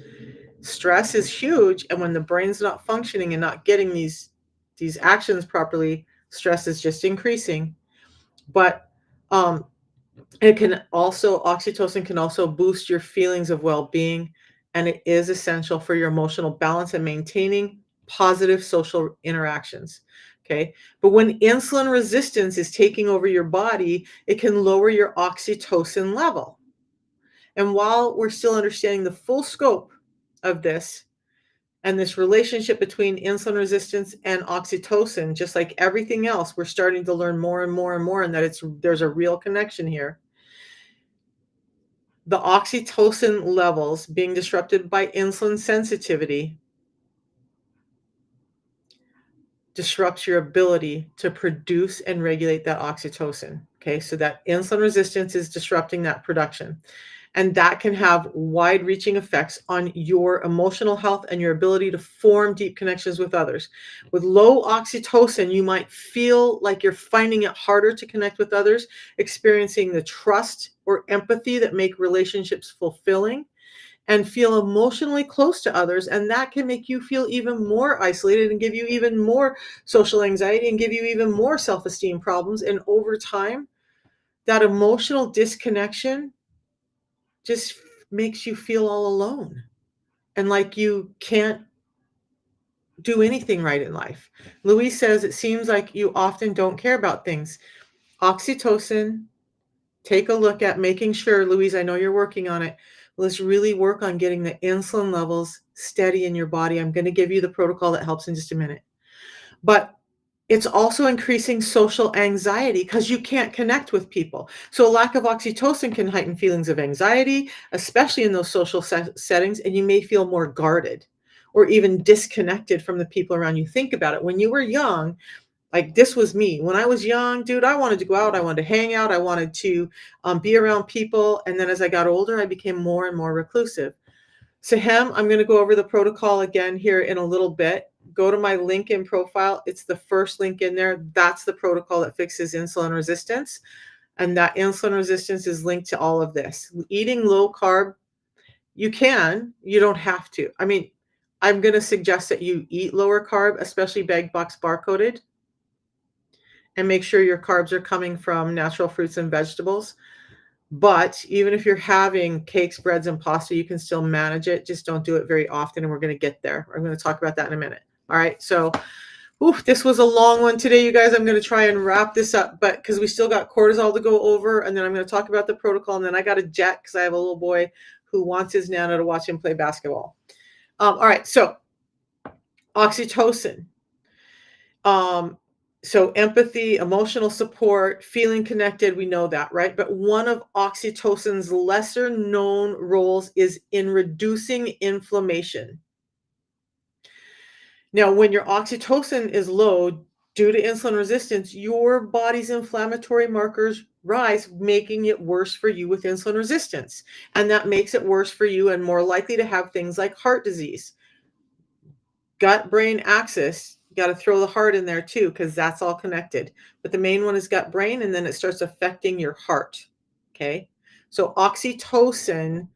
Stress is huge, and when the brain's not functioning and not getting these actions properly, stress is just increasing. But oxytocin can also boost your feelings of well-being, and it is essential for your emotional balance and maintaining positive social interactions. Okay. But when insulin resistance is taking over your body, it can lower your oxytocin level. And while we're still understanding the full scope of this and this relationship between insulin resistance and oxytocin, just like everything else, we're starting to learn more and more and more, and that there's a real connection here. The oxytocin levels being disrupted by insulin sensitivity disrupts your ability to produce and regulate that oxytocin. Okay, so that insulin resistance is disrupting that production. And that can have wide reaching effects on your emotional health and your ability to form deep connections with others. With low oxytocin, you might feel like you're finding it harder to connect with others, experiencing the trust or empathy that make relationships fulfilling, and feel emotionally close to others. And that can make you feel even more isolated and give you even more social anxiety and give you even more self esteem problems. And over time, that emotional disconnection just makes you feel all alone and like you can't do anything right in life. Louise says it seems like you often don't care about things. Oxytocin, take a look at making sure, Louise, I know you're working on it. Let's really work on getting the insulin levels steady in your body. I'm going to give you the protocol that helps in just a minute. But it's also increasing social anxiety because you can't connect with people. So a lack of oxytocin can heighten feelings of anxiety, especially in those social settings, and you may feel more guarded or even disconnected from the people around you. Think about it. When you were young, like this was me. When I was young, dude, I wanted to go out. I wanted to hang out. I wanted to be around people. And then as I got older, I became more and more reclusive. Sahem, I'm going to go over the protocol again here in a little bit. Go to my LinkedIn profile. It's the first link in there. That's the protocol that fixes insulin resistance. And that insulin resistance is linked to all of this. Eating low carb, you don't have to. I mean, I'm going to suggest that you eat lower carb, especially bag box barcoded, and make sure your carbs are coming from natural fruits and vegetables. But even if you're having cakes, breads, and pasta, you can still manage it. Just don't do it very often, and we're going to get there. I'm going to talk about that in a minute. All right. So, this was a long one today, you guys. I'm going to try and wrap this up, but because we still got cortisol to go over, and then I'm going to talk about the protocol, and then I got a jet because I have a little boy who wants his nana to watch him play basketball. All right. So, oxytocin. So empathy, emotional support, feeling connected, we know that, right? But one of oxytocin's lesser known roles is in reducing inflammation. Now, when your oxytocin is low due to insulin resistance, your body's inflammatory markers rise, making it worse for you with insulin resistance. And that makes it worse for you and more likely to have things like heart disease. Gut brain axis, you got to throw the heart in there too, because that's all connected. But the main one is gut brain, and then it starts affecting your heart. Okay. So oxytocin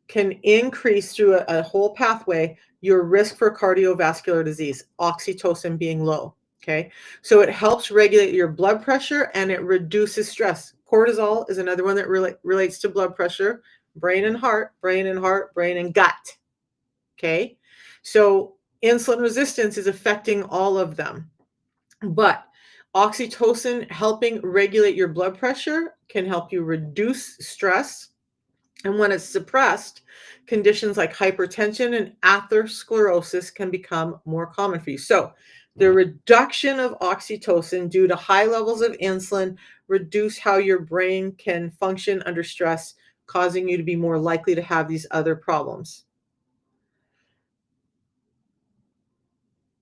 can increase through a whole pathway your risk for cardiovascular disease, oxytocin being low. Okay. So it helps regulate your blood pressure and it reduces stress. Cortisol is another one that relates to blood pressure, brain and heart, brain and heart, brain and gut. Okay. So insulin resistance is affecting all of them. But oxytocin helping regulate your blood pressure can help you reduce stress. And when it's suppressed, conditions like hypertension and atherosclerosis can become more common for you. So, the reduction of oxytocin due to high levels of insulin reduce how your brain can function under stress, causing you to be more likely to have these other problems.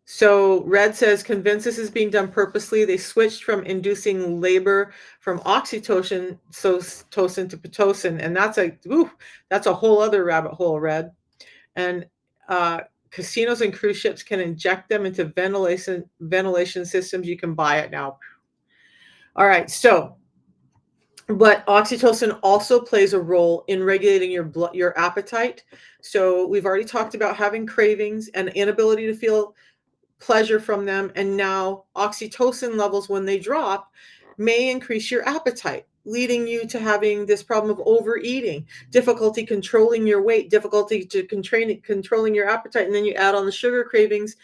So Red says, convince this is being done purposely. They switched from inducing labor from oxytocin tocin to pitocin, and that's a whole other rabbit hole, Red. And casinos and cruise ships can inject them into ventilation systems. You can buy it now. All right, so but oxytocin also plays a role in regulating your appetite. So we've already talked about having cravings and inability to feel pleasure from them, and now oxytocin levels, when they drop, may increase your appetite, leading you to having this problem of overeating, difficulty controlling your weight, difficulty to controlling your appetite, and then you add on the sugar cravings,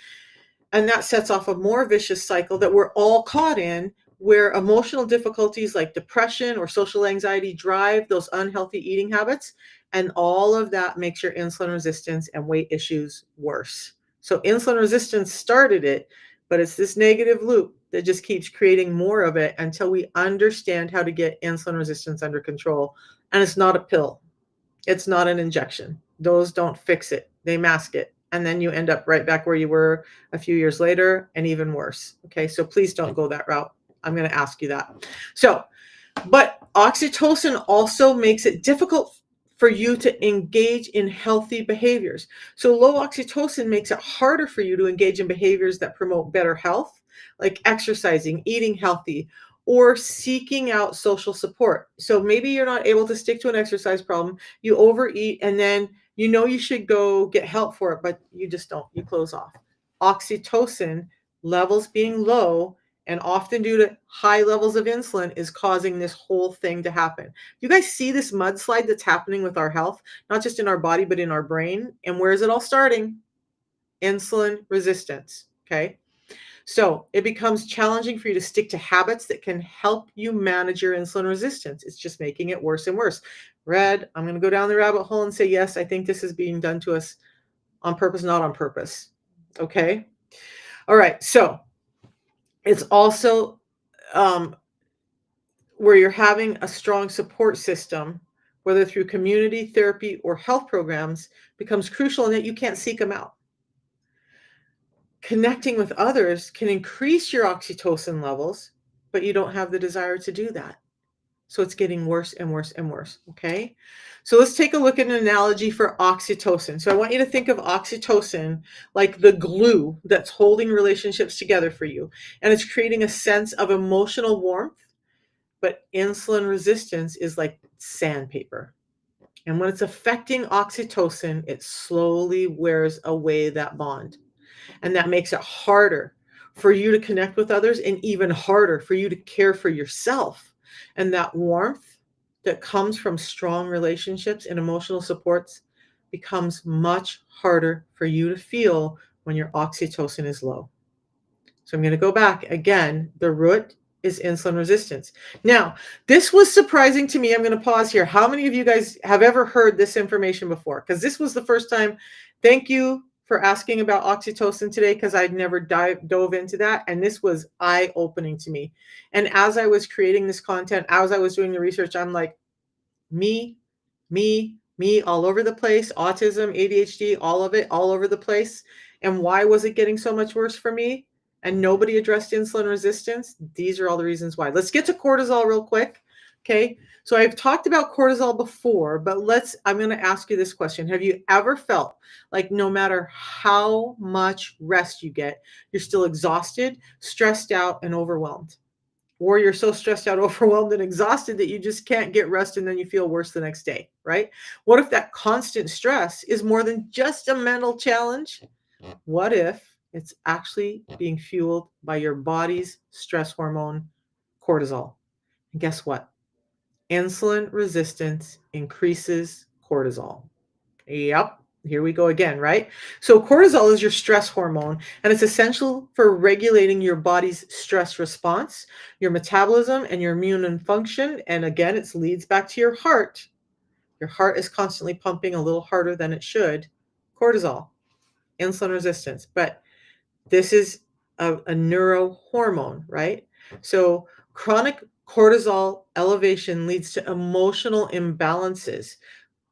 and that sets off a more vicious cycle that we're all caught in, where emotional difficulties like depression or social anxiety drive those unhealthy eating habits, and all of that makes your insulin resistance and weight issues worse. So insulin resistance started it, but it's this negative loop that just keeps creating more of it until we understand how to get insulin resistance under control. And it's not a pill. It's not an injection. Those don't fix it. They mask it. And then you end up right back where you were a few years later and even worse. Okay, so please don't go that route. I'm going to ask you that. So, but oxytocin also makes it difficult for you to engage in healthy behaviors. So low oxytocin makes it harder for you to engage in behaviors that promote better health, like exercising, eating healthy, or seeking out social support. So maybe you're not able to stick to an exercise problem, you overeat, and then you know you should go get help for it, but you just don't. You close off. Oxytocin levels being low and often due to high levels of insulin is causing this whole thing to happen. You guys see this mudslide that's happening with our health, not just in our body, but in our brain. And where is it all starting? Insulin resistance. Okay. So it becomes challenging for you to stick to habits that can help you manage your insulin resistance. It's just making it worse and worse. Red, I'm going to go down the rabbit hole and say, yes, I think this is being done to us on purpose, not on purpose. Okay. All right. So it's also where you're having a strong support system, whether through community therapy or health programs, becomes crucial, and that you can't seek them out. Connecting with others can increase your oxytocin levels, but you don't have the desire to do that. So it's getting worse and worse and worse. Okay. So let's take a look at an analogy for oxytocin. So I want you to think of oxytocin like the glue that's holding relationships together for you. And it's creating a sense of emotional warmth, but insulin resistance is like sandpaper. And when it's affecting oxytocin, it slowly wears away that bond. And that makes it harder for you to connect with others and even harder for you to care for yourself. And that warmth that comes from strong relationships and emotional supports becomes much harder for you to feel when your oxytocin is low. So I'm going to go back again. The root is insulin resistance. Now, this was surprising to me. I'm going to pause here. How many of you guys have ever heard this information before? Because this was the first time. Thank you for asking about oxytocin today, because I'd never dove into that. And this was eye-opening to me. And as I was creating this content, as I was doing the research, I'm like, me, all over the place, autism, ADHD, all of it, all over the place. And why was it getting so much worse for me? And nobody addressed insulin resistance. These are all the reasons why. Let's get to cortisol real quick. Okay. So I've talked about cortisol before, but I'm going to ask you this question. Have you ever felt like no matter how much rest you get, you're still exhausted, stressed out, and overwhelmed? or you're so stressed out, overwhelmed, and exhausted that you just can't get rest and then you feel worse the next day, right? What if that constant stress is more than just a mental challenge? What if it's actually being fueled by your body's stress hormone, cortisol? And guess what? Insulin resistance increases cortisol. Yep. Here we go again, right? So, cortisol is your stress hormone, and it's essential for regulating your body's stress response, your metabolism, and your immune function. And again, it leads back to your heart. Your heart is constantly pumping a little harder than it should. Cortisol, insulin resistance. But this is a neurohormone, right? So, chronic cortisol elevation leads to emotional imbalances,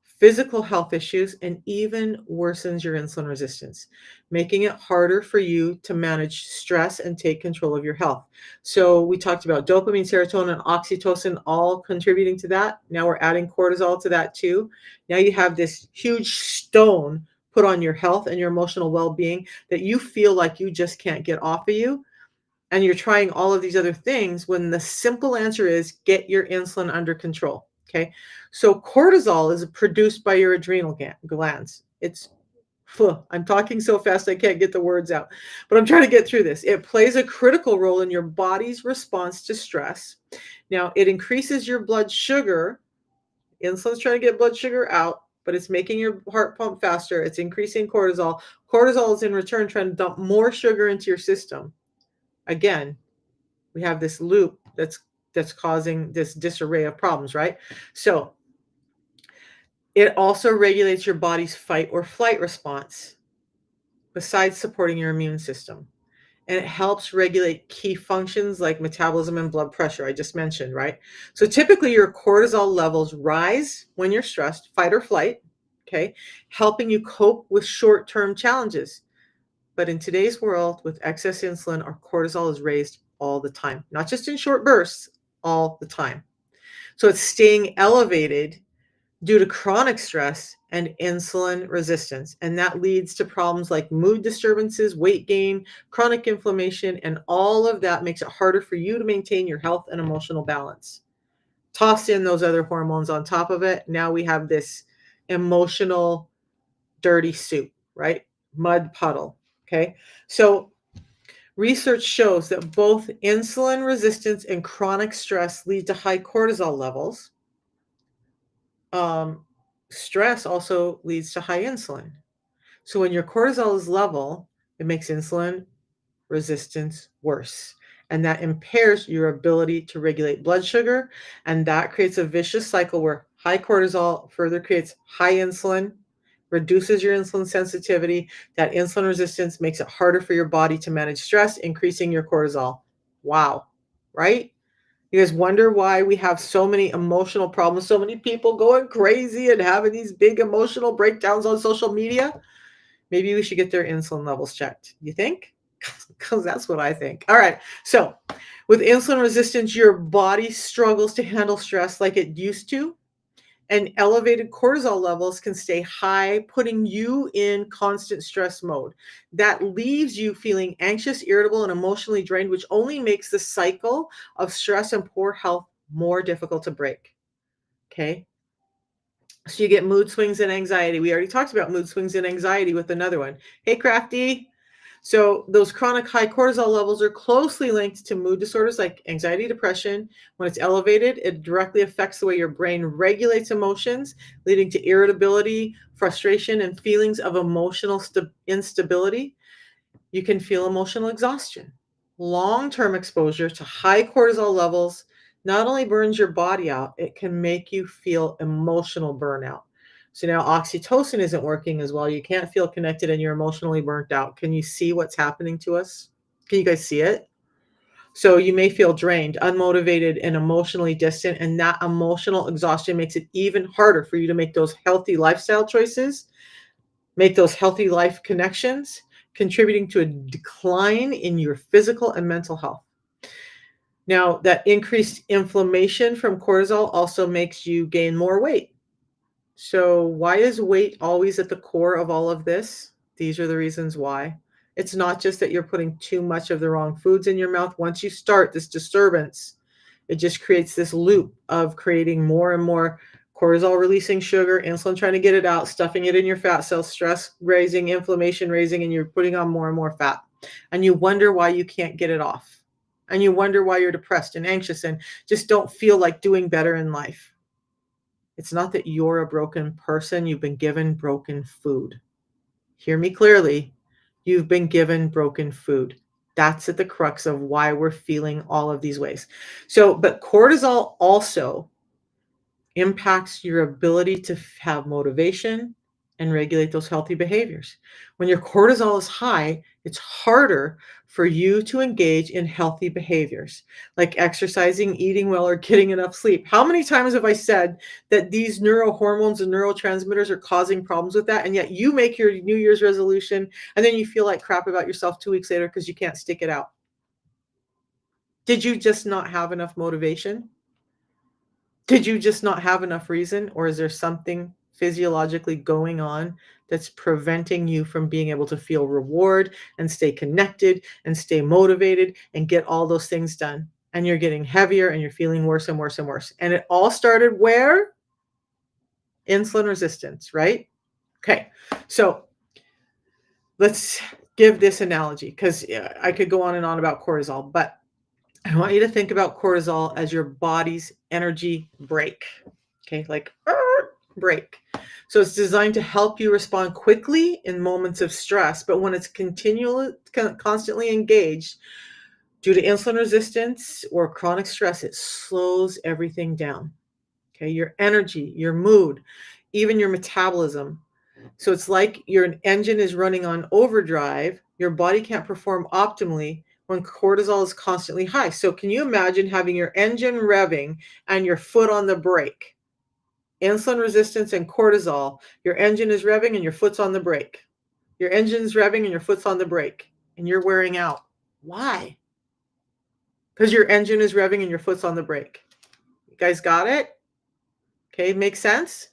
physical health issues, and even worsens your insulin resistance, making it harder for you to manage stress and take control of your health. So, we talked about dopamine, serotonin, and oxytocin all contributing to that. Now we're adding cortisol to that too. Now you have this huge stone put on your health and your emotional well being that you feel like you just can't get off of you. And you're trying all of these other things when the simple answer is get your insulin under control. Okay. So cortisol is produced by your adrenal glands. I'm talking so fast I can't get the words out, but I'm trying to get through this. It plays a critical role in your body's response to stress. Now, it increases your blood sugar. Insulin's trying to get blood sugar out, but it's making your heart pump faster. It's increasing cortisol. Cortisol is in return trying to dump more sugar into your system. Again, we have this loop that's causing this disarray of problems, right? So it also regulates your body's fight or flight response besides supporting your immune system. And it helps regulate key functions like metabolism and blood pressure, I just mentioned, right? So typically your cortisol levels rise when you're stressed, fight or flight, okay, helping you cope with short-term challenges. But in today's world, with excess insulin, our cortisol is raised all the time, not just in short bursts, all the time. So it's staying elevated due to chronic stress and insulin resistance. And that leads to problems like mood disturbances, weight gain, chronic inflammation, and all of that makes it harder for you to maintain your health and emotional balance. Toss in those other hormones on top of it. Now we have this emotional dirty soup, right? Mud puddle. Okay. So research shows that both insulin resistance and chronic stress lead to high cortisol levels. Stress also leads to high insulin. So when your cortisol is level, it makes insulin resistance worse. And that impairs your ability to regulate blood sugar. And that creates a vicious cycle where high cortisol further creates high insulin, reduces your insulin sensitivity. That insulin resistance makes it harder for your body to manage stress, increasing your cortisol. Wow. Right? You guys wonder why we have so many emotional problems, so many people going crazy and having these big emotional breakdowns on social media? Maybe we should get their insulin levels checked. You think? Because that's what I think. All right. So, with insulin resistance, your body struggles to handle stress like it used to, and elevated cortisol levels can stay high, putting you in constant stress mode. That leaves you feeling anxious, irritable, and emotionally drained, which only makes the cycle of stress and poor health more difficult to break. Okay. So you get mood swings and anxiety. We already talked about mood swings and anxiety with another one. Hey, Crafty. So those chronic high cortisol levels are closely linked to mood disorders like anxiety, depression. When it's elevated, it directly affects the way your brain regulates emotions, leading to irritability, frustration, and feelings of emotional instability. You can feel emotional exhaustion. Long-term exposure to high cortisol levels not only burns your body out, it can make you feel emotional burnout. So now oxytocin isn't working as well. You can't feel connected and you're emotionally burnt out. Can you see what's happening to us? Can you guys see it? So you may feel drained, unmotivated, and emotionally distant. And that emotional exhaustion makes it even harder for you to make those healthy lifestyle choices, make those healthy life connections, contributing to a decline in your physical and mental health. Now, that increased inflammation from cortisol also makes you gain more weight. So, why is weight always at the core of all of this? These are the reasons why. It's not just that you're putting too much of the wrong foods in your mouth. Once you start this disturbance, It just creates this loop of creating more and more cortisol releasing sugar, insulin trying to get it out, stuffing it in your fat cells, stress raising, inflammation raising, and you're putting on more and more fat. And you wonder why you can't get it off. And you wonder why you're depressed and anxious and just don't feel like doing better in life. It's not that you're a broken person. You've been given broken food. Hear me clearly. You've been given broken food. That's at the crux of why we're feeling all of these ways. So, but cortisol also impacts your ability to have motivation and regulate those healthy behaviors. When your cortisol is high, it's harder for you to engage in healthy behaviors like exercising, eating well, or getting enough sleep. How many times have I said that these neurohormones and neurotransmitters are causing problems with that? And yet you make your New Year's resolution and then you feel like crap about yourself 2 weeks later because you can't stick it out. Did you just not have enough motivation? Did you just not have enough reason, or is there something physiologically going on that's preventing you from being able to feel reward and stay connected and stay motivated and get all those things done? And you're getting heavier and you're feeling worse and worse and worse. And it all started where? Insulin resistance, right? Okay. So let's give this analogy because I could go on and on about cortisol, but I want you to think about cortisol as your body's energy brake. Okay, like brake. So it's designed to help you respond quickly in moments of stress, but when it's constantly engaged due to insulin resistance or chronic stress, it slows everything down. Okay, your energy, your mood, even your metabolism. So it's like your engine is running on overdrive. Your body can't perform optimally when cortisol is constantly high. So can you imagine having your engine revving and your foot on the brake? Insulin resistance and cortisol, your engine is revving and your foot's on the brake. Your engine's revving and your foot's on the brake and you're wearing out. Why? Because your engine is revving and your foot's on the brake. You guys got it? Okay, makes sense?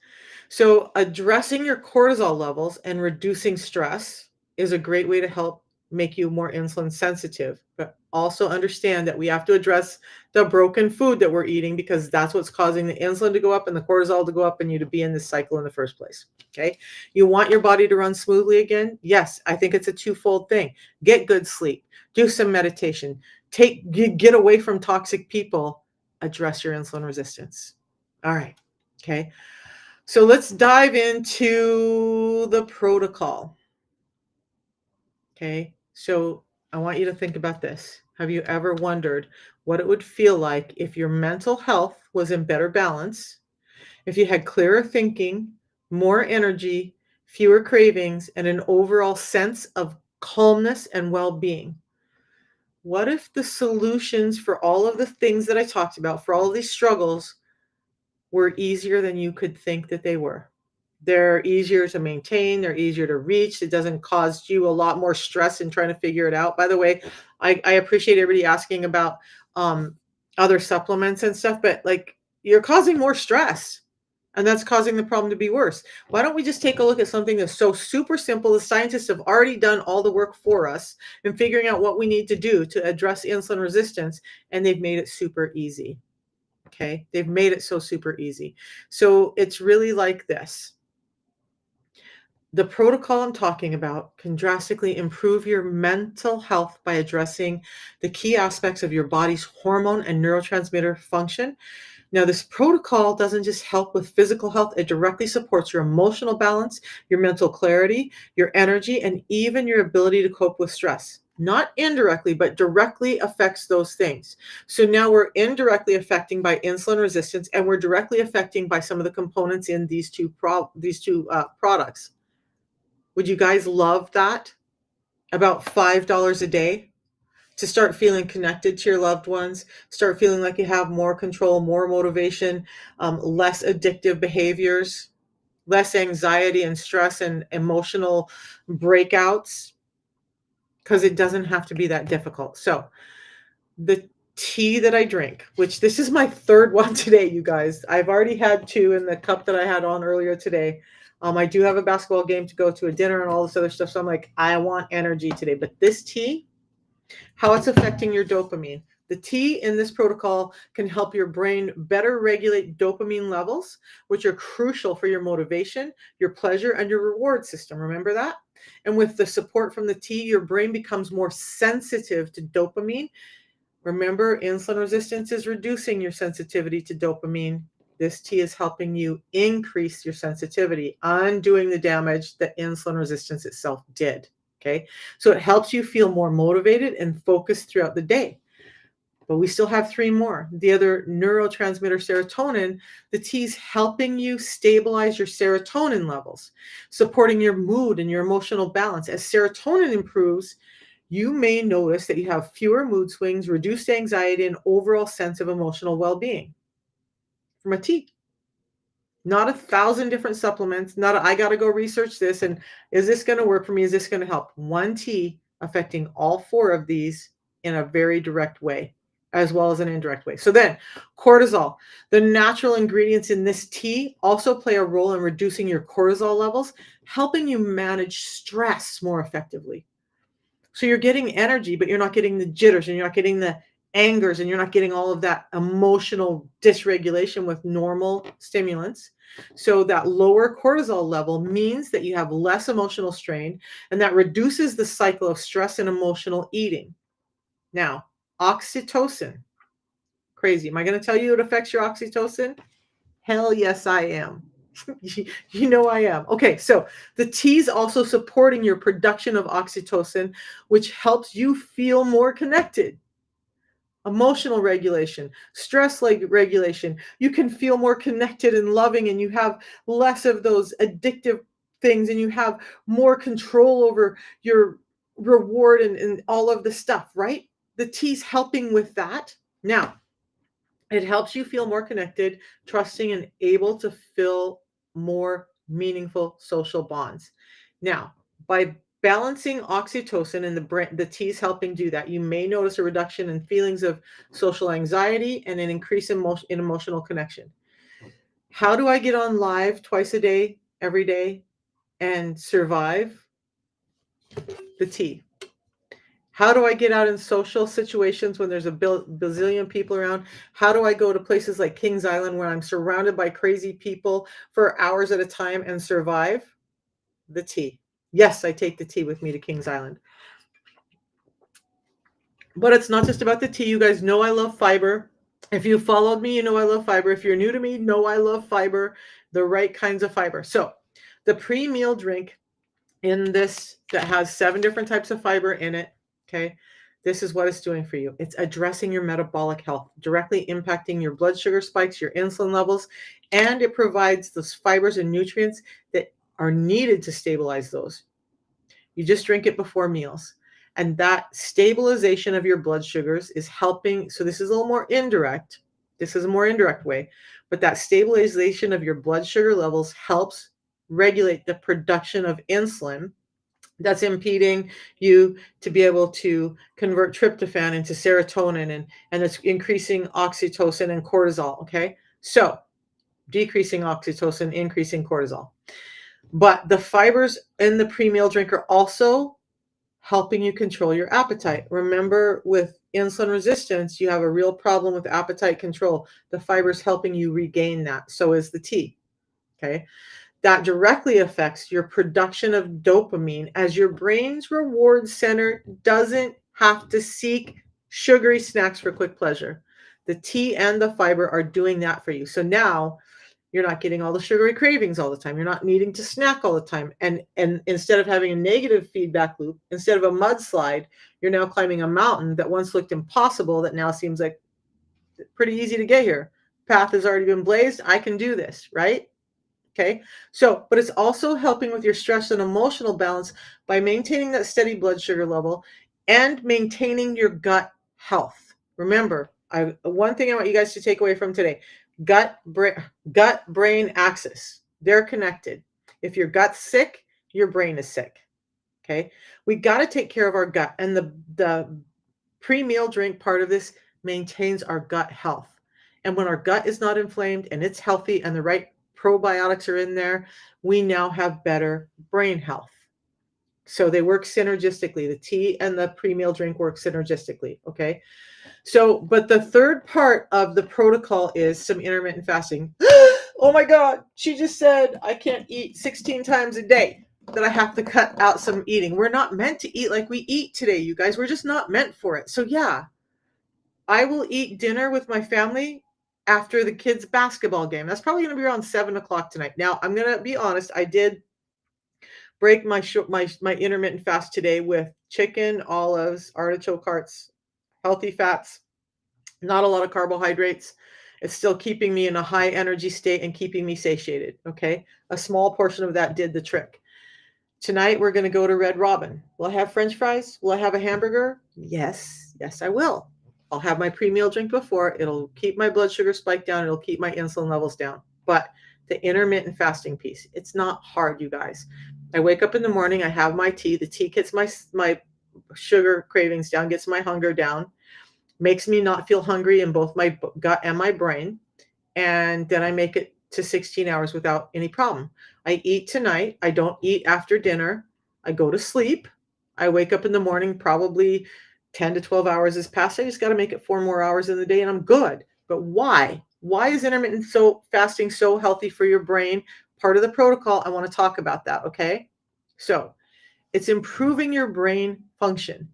So addressing your cortisol levels and reducing stress is a great way to help make you more insulin sensitive. But also understand that we have to address the broken food that we're eating because that's what's causing the insulin to go up and the cortisol to go up and you to be in this cycle in the first place. Okay. You want your body to run smoothly again? Yes, I think it's a twofold thing. Get good sleep, do some meditation, get away from toxic people, address your insulin resistance. All right. Okay. So let's dive into the protocol. Okay. So I want you to think about this. Have you ever wondered what it would feel like if your mental health was in better balance, if you had clearer thinking, more energy, fewer cravings, and an overall sense of calmness and well-being? What if the solutions for all of the things that I talked about, for all of these struggles, were easier than you could think that they were? They're easier to maintain, they're easier to reach. It doesn't cause you a lot more stress in trying to figure it out. By the way, I appreciate everybody asking about other supplements and stuff, but like you're causing more stress and that's causing the problem to be worse. Why don't we just take a look at something that's so super simple? The scientists have already done all the work for us in figuring out what we need to do to address insulin resistance, and they've made it super easy. Okay, they've made it so super easy. So it's really like this. The protocol I'm talking about can drastically improve your mental health by addressing the key aspects of your body's hormone and neurotransmitter function. Now, this protocol doesn't just help with physical health, it directly supports your emotional balance, your mental clarity, your energy, and even your ability to cope with stress. Not indirectly, but directly affects those things. So now we're indirectly affecting by insulin resistance, and we're directly affecting by some of the components in these two products. Would you guys love that? About $5 a day to start feeling connected to your loved ones, start feeling like you have more control, more motivation, less addictive behaviors, less anxiety and stress and emotional breakouts, because it doesn't have to be that difficult. So the tea that I drink, which this is my third one today, you guys. I've already had two in the cup that I had on earlier today. I do have a basketball game to go to, a dinner and all this other stuff. So I'm like, I want energy today. But this tea, how it's affecting your dopamine. The tea in this protocol can help your brain better regulate dopamine levels, which are crucial for your motivation, your pleasure, and your reward system. Remember that? And with the support from the tea, your brain becomes more sensitive to dopamine. Remember, insulin resistance is reducing your sensitivity to dopamine. This tea is helping you increase your sensitivity, undoing the damage that insulin resistance itself did. Okay. So it helps you feel more motivated and focused throughout the day. But we still have three more. The other neurotransmitter, serotonin, the tea's helping you stabilize your serotonin levels, supporting your mood and your emotional balance. As serotonin improves, you may notice that you have fewer mood swings, reduced anxiety, and overall sense of emotional well-being from a tea. Not 1,000 different supplements, not I got to go research this and is this going to work for me? Is this going to help? One tea affecting all four of these in a very direct way, as well as an indirect way. So then, cortisol. The natural ingredients in this tea also play a role in reducing your cortisol levels, helping you manage stress more effectively. So you're getting energy, but you're not getting the jitters and you're not getting the angers and you're not getting all of that emotional dysregulation with normal stimulants. So that lower cortisol level means that you have less emotional strain and that reduces the cycle of stress and emotional eating. Now, oxytocin. Crazy. Am I going to tell you it affects your oxytocin? Hell yes, I am. You know I am. Okay, so the tea is also supporting your production of oxytocin, which helps you feel more connected. Emotional regulation, stress regulation. You can feel more connected and loving, and you have less of those addictive things, and you have more control over your reward and all of the stuff, right? The tea's helping with that. Now, it helps you feel more connected, trusting, and able to feel more meaningful social bonds. Now, by balancing oxytocin and the tea's helping do that, you may notice a reduction in feelings of social anxiety and an increase in emotional connection. How do I get on live twice a day, every day, and survive? The tea. How do I get out in social situations when there's a bazillion people around? How do I go to places like Kings Island where I'm surrounded by crazy people for hours at a time and survive? The tea. Yes, I take the tea with me to Kings Island. But it's not just about the tea. You guys know I love fiber. If you followed me, you know I love fiber. If you're new to me, know I love fiber, the right kinds of fiber. So the pre-meal drink in this that has 7 different types of fiber in it, okay? This is what it's doing for you. It's addressing your metabolic health, directly impacting your blood sugar spikes, your insulin levels, and it provides those fibers and nutrients that are needed to stabilize those. You just drink it before meals. And that stabilization of your blood sugars is helping. So this is a little more indirect. This is a more indirect way, but that stabilization of your blood sugar levels helps regulate the production of insulin that's impeding you to be able to convert tryptophan into serotonin and it's increasing oxytocin and cortisol. Okay. So decreasing oxytocin, increasing cortisol. But the fibers in the pre-meal drink are also helping you control your appetite. Remember, with insulin resistance, you have a real problem with appetite control. The fiber's helping you regain that. So is the tea. Okay. That directly affects your production of dopamine as your brain's reward center doesn't have to seek sugary snacks for quick pleasure. The tea and the fiber are doing that for you. So now you're not getting all the sugary cravings all the time. You're not needing to snack all the time. And instead of having a negative feedback loop, instead of a mudslide, you're now climbing a mountain that once looked impossible that now seems like pretty easy to get here. Path has already been blazed. I can do this, right? Okay. So, but it's also helping with your stress and emotional balance by maintaining that steady blood sugar level and maintaining your gut health. Remember, one thing I want you guys to take away from today, gut brain axis. They're connected. If your gut's sick, your brain is sick. Okay. We got to take care of our gut, and the pre-meal drink part of this maintains our gut health. And when our gut is not inflamed and it's healthy and the right probiotics are in there, we now have better brain health. So they work synergistically. The tea and the pre-meal drink work synergistically. Okay. So, but the third part of the protocol is some intermittent fasting. Oh my God. She just said I can't eat 16 times a day, that I have to cut out some eating. We're not meant to eat like we eat today, you guys. We're just not meant for it. So, yeah, I will eat dinner with my family after the kids' basketball game. That's probably going to be around 7 o'clock tonight. Now, I'm going to be honest. I did break my intermittent fast today with chicken, olives, artichoke hearts, healthy fats, not a lot of carbohydrates. It's still keeping me in a high energy state and keeping me satiated. Okay. A small portion of that did the trick. Tonight, we're going to go to Red Robin. Will I have French fries? Will I have a hamburger? Yes. Yes, I will. I'll have my pre-meal drink before. It'll keep my blood sugar spike down. It'll keep my insulin levels down. But the intermittent fasting piece, it's not hard, you guys. I wake up in the morning. I have my tea. The tea gets my sugar cravings down, gets my hunger down, makes me not feel hungry in both my gut and my brain. And then I make it to 16 hours without any problem. I eat tonight. I don't eat after dinner. I go to sleep. I wake up in the morning, probably 10 to 12 hours has passed. I just got to make it 4 more hours in the day and I'm good. But why? Why is intermittent fasting so healthy for your brain? Part of the protocol, I want to talk about that, okay? So it's improving your brain function.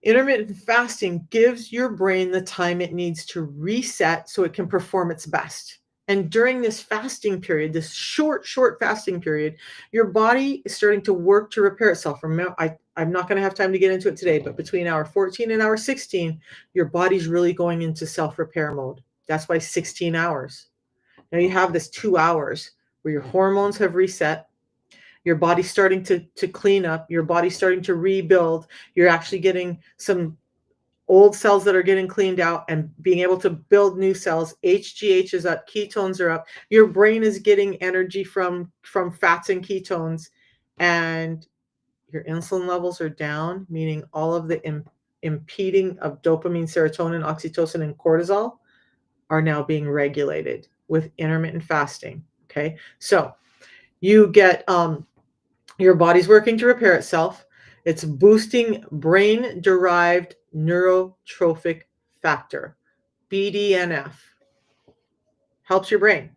Intermittent fasting gives your brain the time it needs to reset so it can perform its best. And during this fasting period, this short fasting period, your body is starting to work to repair itself. Remember, I'm not going to have time to get into it today, but between hour 14 and hour 16, your body's really going into self-repair mode. That's why 16 hours. Now you have this 2 hours where your hormones have reset. Your body's starting to clean up. Your body's starting to rebuild. You're actually getting some old cells that are getting cleaned out and being able to build new cells. HGH is up, ketones are up. Your brain is getting energy from fats and ketones, and your insulin levels are down, meaning all of the impeding of dopamine, serotonin, oxytocin, and cortisol are now being regulated with intermittent fasting. Okay, so you get your body's working to repair itself. It's boosting brain-derived neurotrophic factor, BDNF. Helps your brain.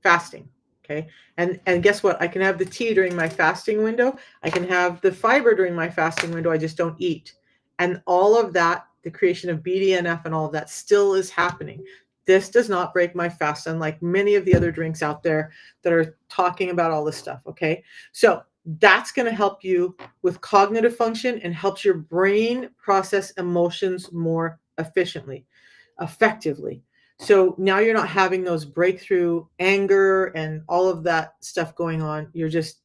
Fasting. Okay. And guess what? I can have the tea during my fasting window. I can have the fiber during my fasting window. I just don't eat. And all of that, the creation of BDNF and all of that still is happening. This does not break my fast, unlike many of the other drinks out there that are talking about all this stuff. Okay. So that's going to help you with cognitive function and helps your brain process emotions more efficiently, effectively. So now you're not having those breakthrough anger and all of that stuff going on. You're just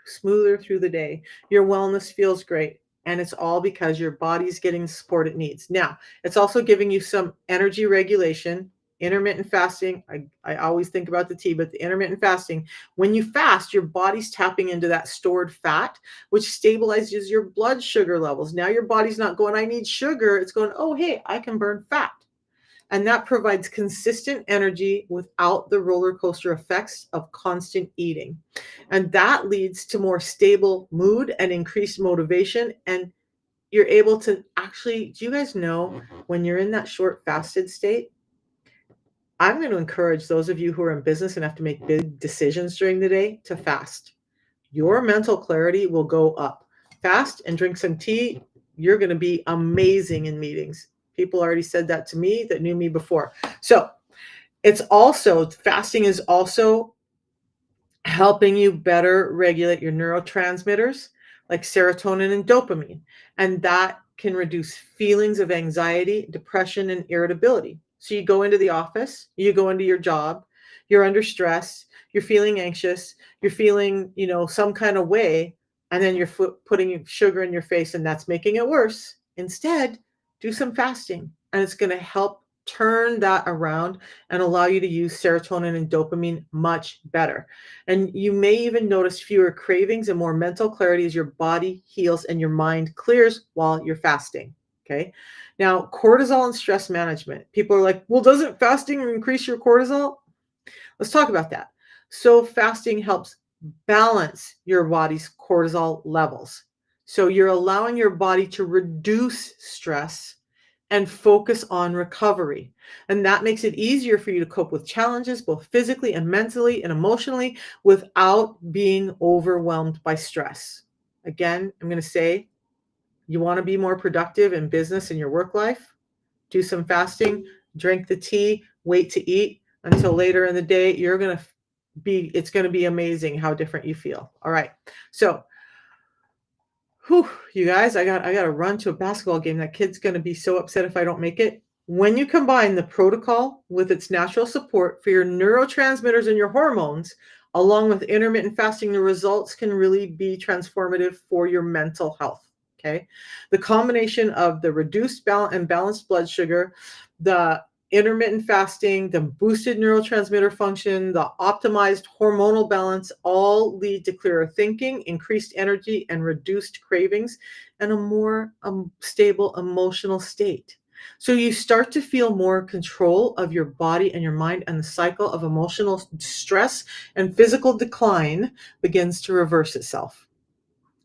smoother through the day. Your wellness feels great. And it's all because your body's getting the support it needs. Now, it's also giving you some energy regulation. Intermittent fasting, I always think about the tea, but the intermittent fasting, when you fast, your body's tapping into that stored fat, which stabilizes your blood sugar levels. Now your body's not going, I need sugar. It's going, oh, hey, I can burn fat. And that provides consistent energy without the roller coaster effects of constant eating. And that leads to more stable mood and increased motivation. And you're able to actually, do you guys know when you're in that short fasted state? I'm going to encourage those of you who are in business and have to make big decisions during the day to fast. Your mental clarity will go up. Fast and drink some tea. You're going to be amazing in meetings. People already said that to me that knew me before. So it's also, fasting is also helping you better regulate your neurotransmitters like serotonin and dopamine. And that can reduce feelings of anxiety, depression, and irritability. So you go into the office, you go into your job, you're under stress, you're feeling anxious, you're feeling, some kind of way, and then you're putting sugar in your face and that's making it worse. Instead, do some fasting and it's going to help turn that around and allow you to use serotonin and dopamine much better. And you may even notice fewer cravings and more mental clarity as your body heals and your mind clears while you're fasting. Okay. Now, cortisol and stress management. People are like, well, doesn't fasting increase your cortisol? Let's talk about that. So fasting helps balance your body's cortisol levels. So you're allowing your body to reduce stress and focus on recovery. And that makes it easier for you to cope with challenges, both physically and mentally and emotionally, without being overwhelmed by stress. Again, I'm going to say, you want to be more productive in business and your work life? Do some fasting, drink the tea, wait to eat until later in the day. You're going to it's going to be amazing how different you feel. All right. So, whew, you guys, I got to run to a basketball game. That kid's going to be so upset if I don't make it. When you combine the protocol with its natural support for your neurotransmitters and your hormones, along with intermittent fasting, the results can really be transformative for your mental health. Okay. The combination of the reduced and balanced blood sugar, the intermittent fasting, the boosted neurotransmitter function, the optimized hormonal balance all lead to clearer thinking, increased energy, and reduced cravings, and a more stable emotional state. So you start to feel more control of your body and your mind, and the cycle of emotional stress and physical decline begins to reverse itself.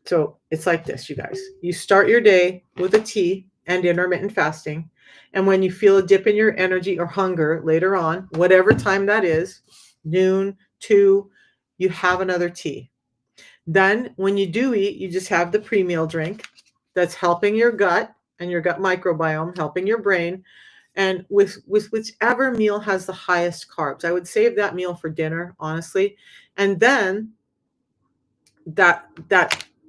So it's like this, you guys. You start your day with a tea and intermittent fasting. And when you feel a dip in your energy or hunger later on, whatever time that is, noon, 2, you have another tea. Then when you do eat, you just have the pre-meal drink that's helping your gut and your gut microbiome, helping your brain. And with whichever meal has the highest carbs, I would save that meal for dinner, honestly. And then that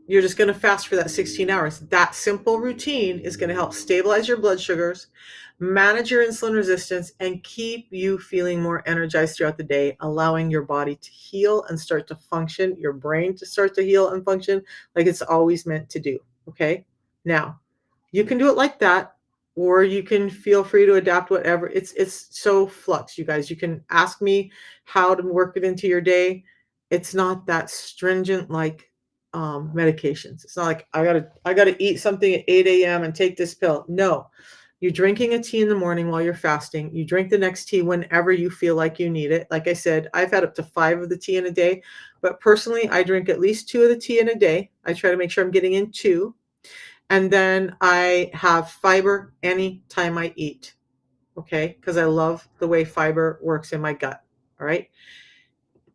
you're just going to fast for that 16 hours. That simple routine is going to help stabilize your blood sugars, manage your insulin resistance, and keep you feeling more energized throughout the day, allowing your body to heal and start to function, your brain to start to heal and function like it's always meant to do. Okay. Now, you can do it like that, or you can feel free to adapt whatever. It's so flux, you guys. You can ask me how to work it into your day. It's not that stringent like medications. It's not like I gotta eat something at 8 a.m. and take this pill. No. You're drinking a tea in the morning while you're fasting. You drink the next tea whenever you feel like you need it. Like I said, I've had up to 5 of the tea in a day, but personally, I drink at least 2 of the tea in a day. I try to make sure I'm getting in 2. And then I have fiber anytime I eat. Okay. Because I love the way fiber works in my gut. All right.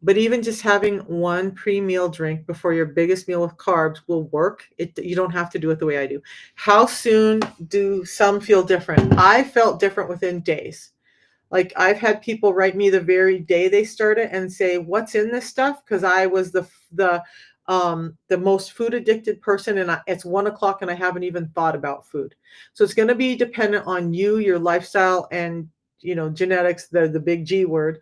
But even just having one pre-meal drink before your biggest meal with carbs will work. You don't have to do it the way I do. How soon do some feel different? I felt different within days. Like I've had people write me the very day they started and say, "What's in this stuff?" Because I was the most food addicted person, and it's 1 o'clock and I haven't even thought about food. So it's going to be dependent on you, your lifestyle, and genetics, the big G word.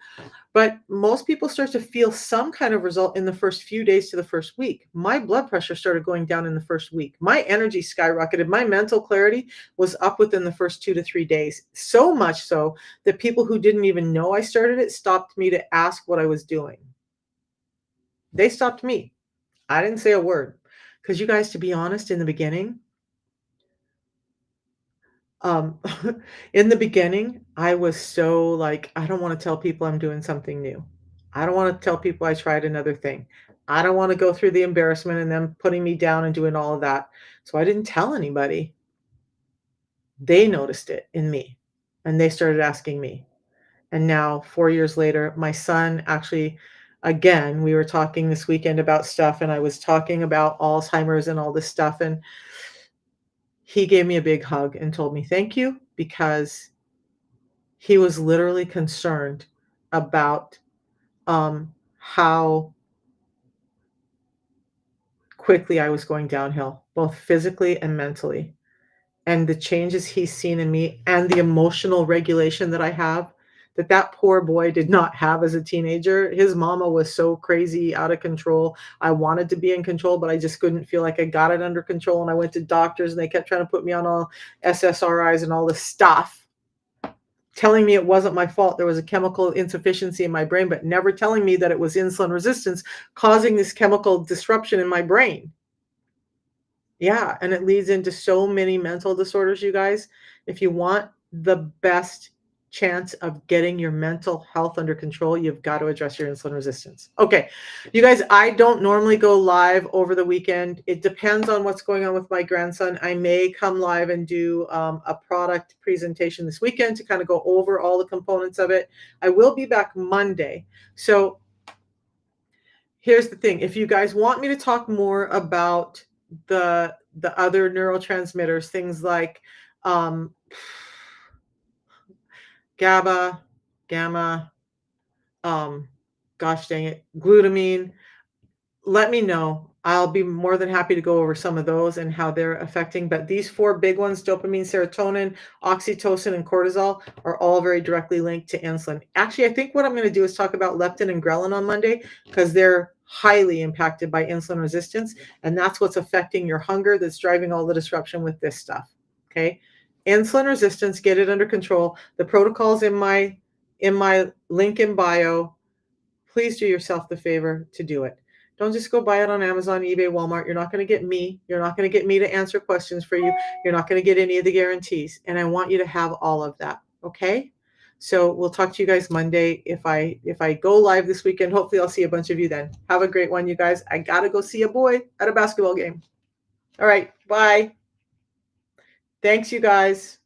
But most people start to feel some kind of result in the first few days to the first week. My blood pressure started going down in the first week. My energy skyrocketed. My mental clarity was up within the first 2 to 3 days. So much so that people who didn't even know I started it stopped me to ask what I was doing. They stopped me. I didn't say a word. Because you guys, to be honest, in the beginning, Um, in the beginning, I was so like, I don't want to tell people I'm doing something new. I don't want to tell people I tried another thing. I don't want to go through the embarrassment and them putting me down and doing all of that. So I didn't tell anybody. They noticed it in me and they started asking me. And now, 4 years later, my son actually, again, we were talking this weekend about stuff, and I was talking about Alzheimer's and all this stuff. And he gave me a big hug and told me, "Thank you," because he was literally concerned about, how quickly I was going downhill, both physically and mentally, and the changes he's seen in me and the emotional regulation that I have that poor boy did not have as a teenager. His mama was so crazy, out of control. I wanted to be in control, but I just couldn't feel like I got it under control, and I went to doctors, and they kept trying to put me on all SSRIs and all this stuff, telling me it wasn't my fault. There was a chemical insufficiency in my brain, but never telling me that it was insulin resistance causing this chemical disruption in my brain. Yeah, and it leads into so many mental disorders, you guys. If you want the best chance of getting your mental health under control, you've got to address your insulin resistance. Okay, you guys, I don't normally go live over the weekend. It depends on what's going on with my grandson. I may come live and do a product presentation this weekend to kind of go over all the components of it. I will be back Monday. So here's the thing. If you guys want me to talk more about the other neurotransmitters, things like GABA, gamma, gosh dang it, glutamine, let me know. I'll be more than happy to go over some of those and how they're affecting. But these four big ones, dopamine, serotonin, oxytocin, and cortisol, are all very directly linked to insulin. Actually, I think what I'm going to do is talk about leptin and ghrelin on Monday because they're highly impacted by insulin resistance. And that's what's affecting your hunger that's driving all the disruption with this stuff. Okay. Insulin resistance, get it under control. The protocol's in my link in bio. Please do yourself the favor to do it. Don't just go buy it on Amazon, eBay, Walmart. You're not going to get me. You're not going to get me to answer questions for you. You're not going to get any of the guarantees. And I want you to have all of that. Okay? So we'll talk to you guys Monday. If I go live this weekend, hopefully I'll see a bunch of you then. Have a great one, you guys. I got to go see a boy at a basketball game. All right. Bye. Thanks, you guys.